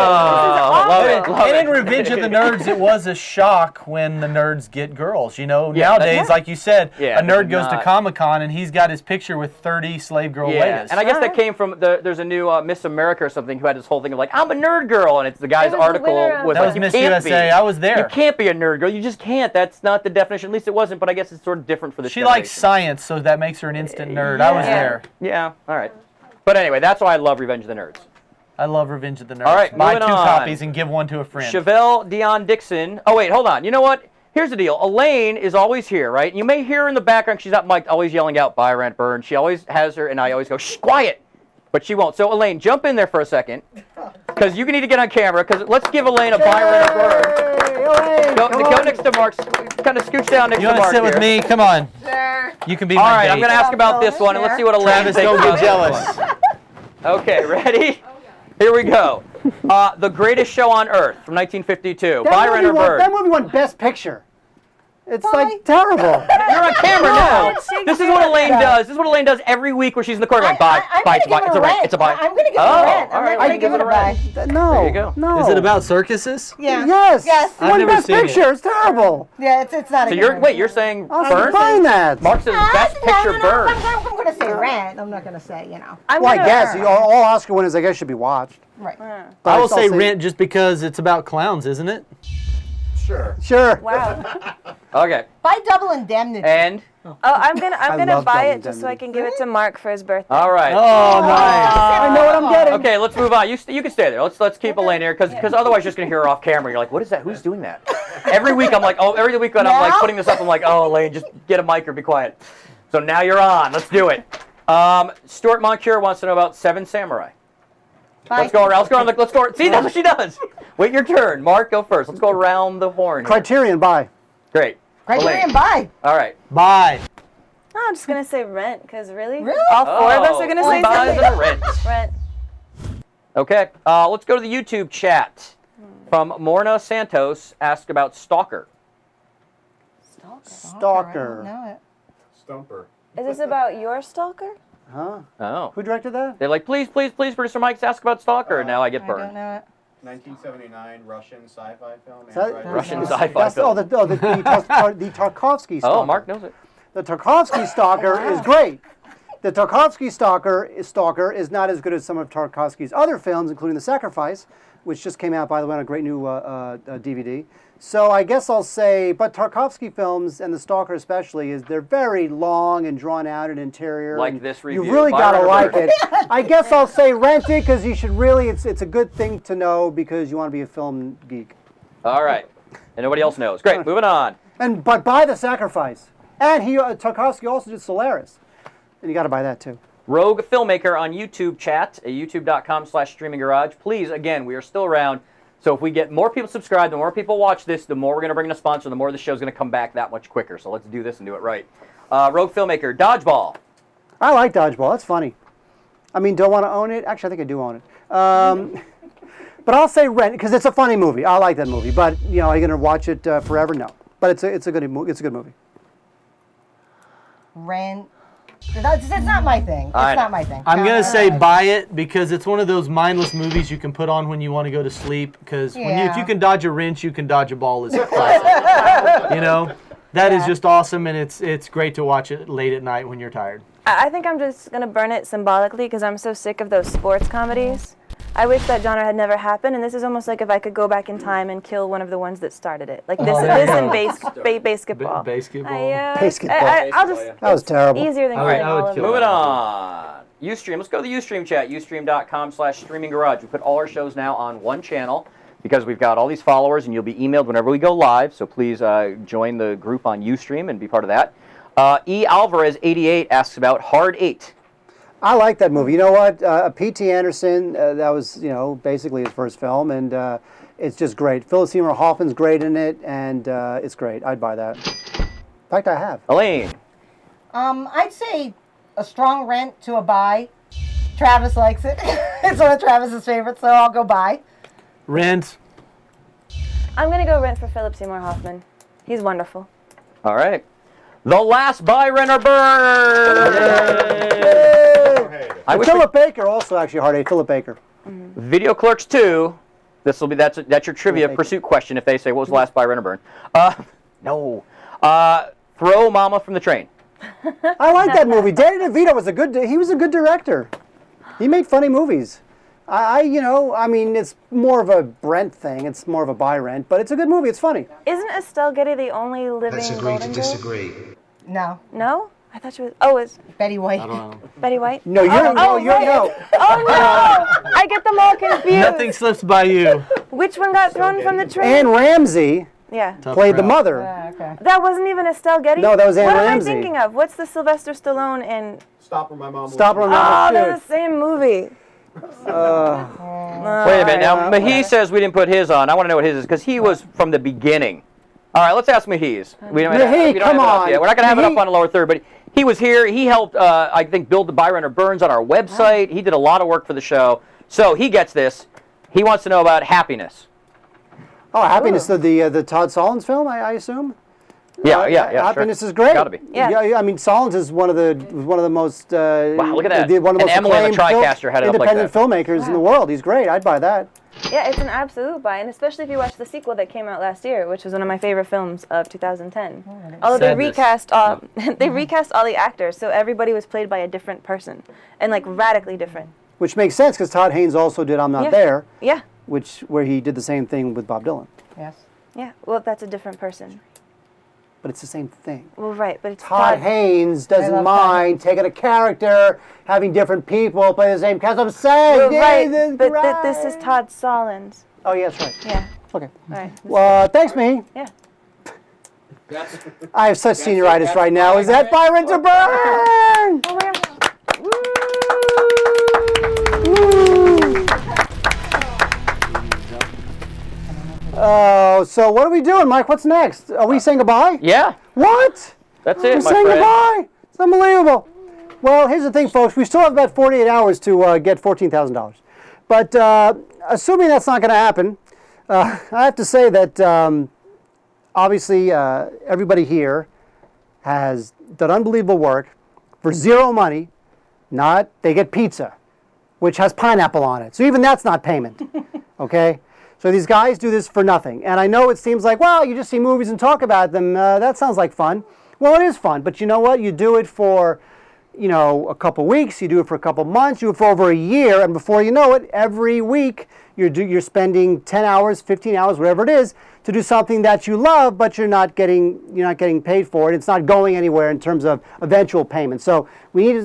And in Revenge of the Nerds, it was a shock when the nerds get girls. You know, nowadays, like you said, a nerd goes to Comic-Con and he's got his picture with 30 slave girl ladies. And I guess that came from there's a new Miss America or something who had this whole thing of like, I'm a nerd girl, and it's the guy's article was like, Miss USA. I was there. You can't be a nerd girl. You just can't. That's not the definition. At least it wasn't. But I guess it's sort of different for the. She likes science, so that makes her an instant nerd. I was there. Yeah. All right. But anyway, that's why I love Revenge of the Nerds. I love Revenge of the Nerds. All right, buy moving 2 on. copies and give 1 to a friend. Chevelle Dion Dixon. Oh wait, hold on. You know what? Here's the deal. Elaine is always here, right? You may hear her in the background. She's not mic'd, always yelling out, "Buy, rent, burn." She always has her, and I always go, "Shh, quiet." But she won't. So Elaine, jump in there for a second, because you need to get on camera. Because let's give Elaine a buy, rent, or burn. Go next to Mark. Kind of scooch down next to Mark. You want to sit with me? Come on. Sure. You can be All my right, date. I'm going to ask about this one, and let's see what Elaine thinks don't about get jealous. this one. Okay, ready? Here we go. The Greatest Show on Earth from 1952. Buy, rent, or burn. That movie won Best Picture. It's like terrible. You're on camera now. This is what Elaine does. This is what Elaine does every week where she's in the corner like, buy, it's a buy, it's a rent, it's a buy. I'm going to give it a rent. All right, I'm going to give it a buy. No. There you go. No. Is it about circuses? Yeah. Yes. Yes. It won Best Picture. It's terrible. Yeah, it's not So a good one. you're saying I was burn? buying that. Mark says Best Picture burn. I'm going to say rent. I'm not going to say, Well, I guess all Oscar winners, I guess, should be watched. Right. But I will I'll say Rent just because it's about clowns, isn't it? Sure. Wow. Okay. Buy Double Indemnity. And? I'm gonna love buy Double it just so I can give it to Mark for his birthday. All right. Oh, nice. I know what I'm getting. Okay, let's move on. You can stay there. Let's keep Elaine here because otherwise you're just gonna hear her off camera. You're like, what is that? Who's doing that? Every week I'm like, every week when I'm like putting this up, I'm like, Elaine, just get a mic or be quiet. So now you're on. Let's do it. Stuart Moncure wants to know about Seven Samurai. Bye. Let's go around. Let's go. See, that's what she does. Wait your turn. Mark, go first. Let's go around the horn. Here. Criterion, buy. Great. Criterion, Elaine. buy. All right. Bye. Oh, I'm just gonna say Rent, because really? Really? All four of us are gonna say buys something? Rent. Rent. Okay, let's go to the YouTube chat. From Morna Santos, asked about Stalker. Stalker. I don't know it. Stumper. Is this about your stalker? Huh? Oh. Who directed that? They're like, please, please, please, producer Mike's ask about Stalker, and now I get I burned. don't know it. 1979 Russian sci-fi film. Is that- Russian that's- sci-fi that's- film. the Tarkovsky Stalker. Oh, Mark knows it. The Tarkovsky Stalker is great. The Tarkovsky Stalker is not as good as some of Tarkovsky's other films, including The Sacrifice, which just came out, by the way, on a great new DVD. So I guess I'll say, but Tarkovsky films, and The Stalker especially, they're very long and drawn out and interior. Like and this review. You really By gotta Roberto like it. I guess I'll say rent it, because you should really, it's a good thing to know because you want to be a film geek. All right. And nobody else knows. Great, moving on. But buy The Sacrifice. And Tarkovsky also did Solaris. And you got to buy that too. Rogue Filmmaker on YouTube chat at youtube.com/streaminggarage. Please, again, we are still around. So if we get more people subscribed, the more people watch this, the more we're going to bring in a sponsor, the more the show's going to come back that much quicker. So let's do this and do it right. Rogue Filmmaker, Dodgeball. I like Dodgeball. That's funny. I mean, don't want to own it. Actually, I think I do own it. But I'll say Rent because it's a funny movie. I like that movie. But are you going to watch it forever? No. But it's a good movie. Rent. It's not my thing. It's not my thing. I'm going to say buy it because it's one of those mindless movies you can put on when you want to go to sleep. Because if you can dodge a wrench, you can dodge a ball. Is a classic. That is just awesome, and it's great to watch it late at night when you're tired. I think I'm just going to burn it symbolically because I'm so sick of those sports comedies. I wish that genre had never happened, and this is almost like if I could go back in time and kill one of the ones that started it. Like this and basketball. Basketball. I'll just, that was terrible. Easier than killing all of them. Moving on. Ustream. Let's go to the Ustream chat. Ustream.com/streaminggarage. We put all our shows now on one channel because we've got all these followers, and you'll be emailed whenever we go live. So please join the group on Ustream and be part of that. E. Alvarez 88 asks about Hard 8. I like that movie. You know what? P.T. Anderson, that was, basically his first film, and it's just great. Philip Seymour Hoffman's great in it, and it's great. I'd buy that. In fact, I have. Elaine. I'd say a strong Rent to a buy. Travis likes it. It's one of Travis's favorites, so I'll go buy. Rent. I'm going to go Rent for Philip Seymour Hoffman. He's wonderful. All right. The Last Buy, Rent, or Burn. Philip Baker also actually Hard 8. Philip Baker. Video Clerks 2. That's your trivia pursuit question. If they say what was the last buy, rent, or burn? No. Throw Mama from the Train. I like that movie. Danny DeVito was a good director. He made funny movies. I mean, it's more of a Brent thing. It's more of a buy rent, but it's a good movie. It's funny. Isn't Estelle Getty the only living Golden Girl? No. No? I thought she was. Oh, it's Betty White. I don't know. Betty White? No, no. Oh no! I get them all confused. Nothing slips by you. Which one got thrown from the train? Anne Ramsey played the mother. Okay. That wasn't even Estelle Getty? No, that was Anne Ramsey. What am I thinking of? What's the Sylvester Stallone and... Stop or My Mom Will Stop or My Mom Oh, Will they're the same movie. Wait a minute. Now, Mahi says we didn't put his on. I want to know what his is because he was from the beginning. All right, let's ask Mahi's. Mahi, come on. We're not going to have it up on the lower third, but he was here. He helped, I think, build the Buy, Rent, or Burns on our website. He did a lot of work for the show. So he gets this. He wants to know about Happiness. Oh, Happiness, the Todd Solondz film, I assume? Yeah, Happiness sure. is great. Gotta be. Yeah, I mean, Solondz is one of the most wow, look at that. One of the most Emily on the TriCaster had it up like independent filmmakers in the world. He's great. I'd buy that. Yeah, it's an absolute buy, and especially if you watch the sequel that came out last year, which was one of my favorite films of 2010. Although they recast all the actors, so everybody was played by a different person, and like radically different. Which makes sense because Todd Haynes also did I'm Not There. Yeah. Where he did the same thing with Bob Dylan. Yes. Yeah. Well, that's a different person. But it's the same thing. Well, right, but it's Todd Haynes doesn't mind taking a character, having different people play the same cast. I'm saying, well, right, but this is Todd Solondz. Oh, yeah, that's right. Yeah. Okay. All right. Well, thanks, Mahi. Yeah. I have such senioritis right now. Is that Buy, Rent, or Burn? Oh my gosh. Oh, so what are we doing, Mike? What's next? Are we saying goodbye? Yeah. What? That's it, We're my saying friend. goodbye? It's unbelievable. Well, here's the thing, folks. We still have about 48 hours to get $14,000. But assuming that's not going to happen, I have to say that obviously everybody here has done unbelievable work for zero money. They get pizza, which has pineapple on it. So even that's not payment, okay? So these guys do this for nothing. And I know it seems like, well, you just see movies and talk about them. That sounds like fun. Well, it is fun. But you know what? You do it for, a couple weeks. You do it for a couple months. You do it for over a year. And before you know it, every week you're spending 10 hours, 15 hours, whatever it is, to do something that you love, but you're not getting paid for it. It's not going anywhere in terms of eventual payment. So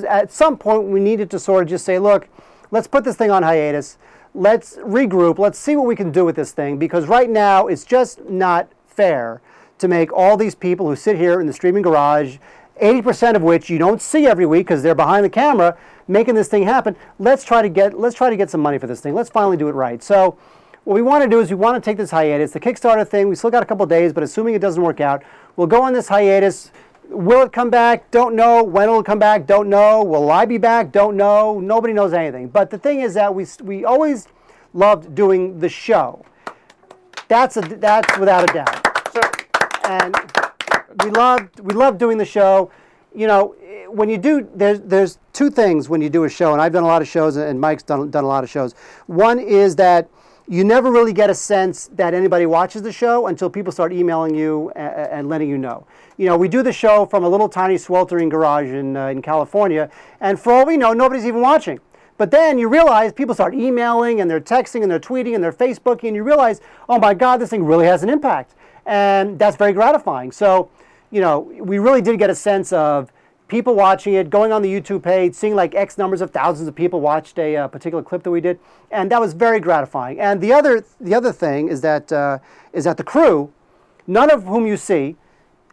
at some point we needed to sort of just say, look, let's put this thing on hiatus. Let's regroup. Let's see what we can do with this thing, because right now it's just not fair to make all these people who sit here in the streaming garage, 80% of which you don't see every week because they're behind the camera, making this thing happen. Let's try to get some money for this thing. Let's finally do it right. So what we want to do is we want to take this hiatus. The Kickstarter thing, we still got a couple of days, but assuming it doesn't work out, we'll go on this hiatus. Will it come back? Don't know. When will it come back? Don't know. Will I be back? Don't know. Nobody knows anything. But the thing is that we always loved doing the show. That's without a doubt. And we love doing the show. When you do, there's two things when you do a show, and I've done a lot of shows, and Mike's done a lot of shows. One is that you never really get a sense that anybody watches the show until people start emailing you and letting you know. We do the show from a little tiny sweltering garage in California, and for all we know, nobody's even watching. But then you realize people start emailing, and they're texting, and they're tweeting, and they're Facebooking, and you realize, oh my God, this thing really has an impact. And that's very gratifying. So, we really did get a sense of people watching it, going on the YouTube page, seeing like X numbers of thousands of people watched a particular clip that we did, and that was very gratifying. And the other thing is that the crew, none of whom you see,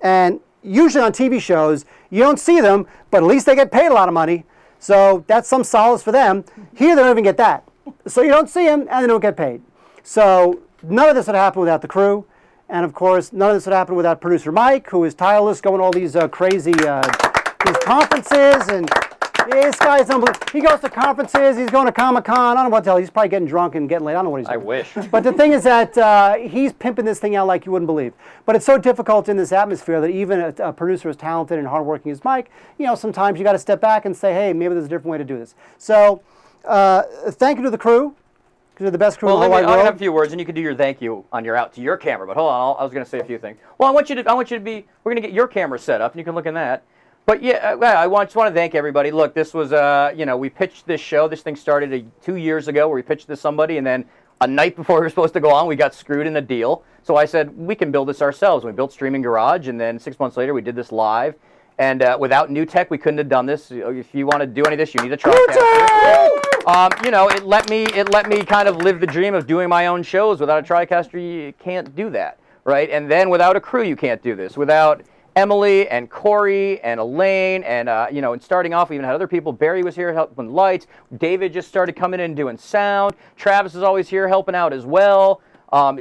and usually on TV shows you don't see them, but at least they get paid a lot of money, so that's some solace for them. Here they don't even get that, so you don't see them and they don't get paid. So none of this would happen without the crew. And of course, none of this would happen without producer Mike, who is tireless, going to all these crazy these conferences, and this guy's unbelievable. He goes to conferences, he's going to Comic-Con, I don't know what the hell, he's probably getting drunk and getting late, I don't know what he's doing. I wish. But the thing is that he's pimping this thing out like you wouldn't believe. But it's so difficult in this atmosphere that even a producer as talented and hardworking as Mike, sometimes you got to step back and say, hey, maybe there's a different way to do this. So thank you to the crew. Because they're the best crew in the whole wide world. I'll have a few words, and you can do your thank you on your out to your camera. But hold on, I was going to say a few things. Well, I want you to be. We're going to get your camera set up, and you can look in that. But yeah, I just want to thank everybody. Look, this was we pitched this show. This thing started 2 years ago, where we pitched this to somebody, and then a night before we were supposed to go on, we got screwed in the deal. So I said we can build this ourselves. We built Streaming Garage, and then 6 months later, we did this live. And without new tech, we couldn't have done this. If you want to do any of this, you need a TriCaster. It let me kind of live the dream of doing my own shows. Without a TriCaster, you can't do that, right? And then without a crew, you can't do this. Without Emily and Corey and Elaine and and starting off, we even had other people. Barry was here helping lights. David just started coming in and doing sound. Travis is always here helping out as well.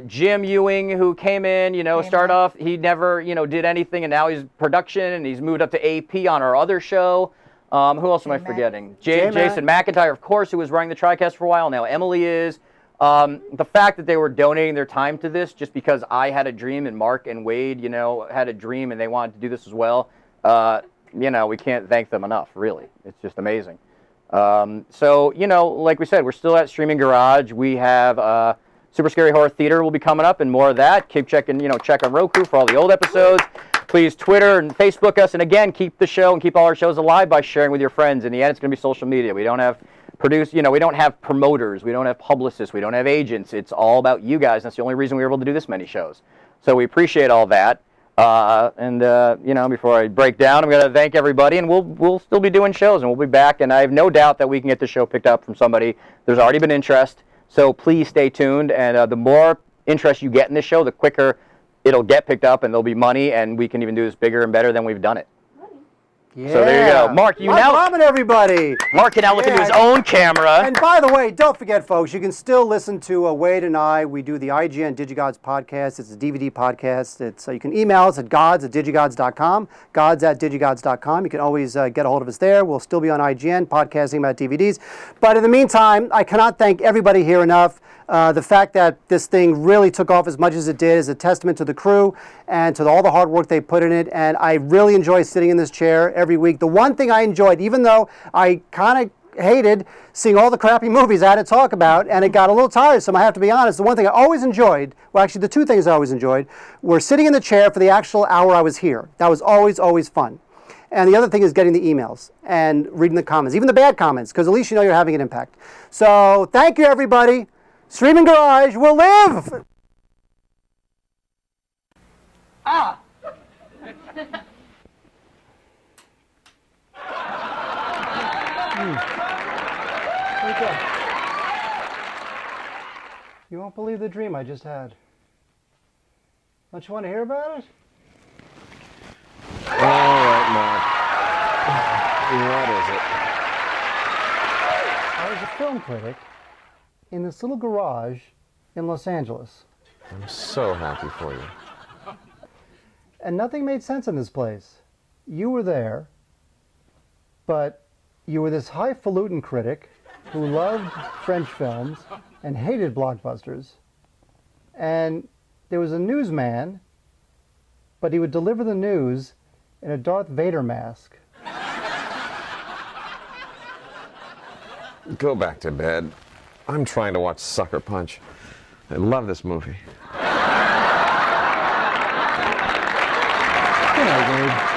Jim Ewing, who came in, start off, he never, did anything, and now he's production, and he's moved up to AP on our other show. Who else am I forgetting? Jason McIntyre, of course, who was running the TriCast for a while. Now Emily is. The fact that they were donating their time to this just because I had a dream and Mark and Wade, had a dream and they wanted to do this as well, we can't thank them enough, really. It's just amazing. So, like we said, we're still at Streaming Garage. We have Super Scary Horror Theater will be coming up and more of that. Keep checking, check on Roku for all the old episodes. Please Twitter and Facebook us. And again, keep the show and keep all our shows alive by sharing with your friends. In the end, it's going to be social media. We don't have we don't have promoters. We don't have publicists. We don't have agents. It's all about you guys. That's the only reason we were able to do this many shows. So we appreciate all that. Before I break down, I'm going to thank everybody, and we'll still be doing shows, and we'll be back. And I have no doubt that we can get the show picked up from somebody. There's already been interest. So please stay tuned, and the more interest you get in this show, the quicker it'll get picked up, and there'll be money, and we can even do this bigger and better than we've done it. Yeah. So there you go. Mark, you Mark now... Rahman, everybody. Mark can now look into his own camera. And by the way, don't forget, folks, you can still listen to Wade and I. We do the IGN DigiGods podcast. It's a DVD podcast. It's you can email us at gods@digigods.com, gods@digigods.com. You can always get a hold of us there. We'll still be on IGN, podcasting about DVDs. But in the meantime, I cannot thank everybody here enough. The fact that this thing really took off as much as it did is a testament to the crew and to all the hard work they put in it. And I really enjoy sitting in this chair every week. The one thing I enjoyed, even though I kind of hated seeing all the crappy movies I had to talk about, and it got a little tiresome, I have to be honest, the one thing I always enjoyed, well, actually the two things I always enjoyed, were sitting in the chair for the actual hour I was here. That was always, always fun. And the other thing is getting the emails and reading the comments, even the bad comments, because at least you know you're having an impact. So thank you, everybody. Streaming Garage will live! Ah! You won't believe the dream I just had. Don't you want to hear about it? All right, Mark. What is it? I was a film critic in this little garage in Los Angeles. I'm so happy for you. And nothing made sense in this place. You were there, but you were this highfalutin critic who loved French films and hated blockbusters. And there was a newsman, but he would deliver the news in a Darth Vader mask. Go back to bed. I'm trying to watch Sucker Punch. I love this movie. Good night, Wade.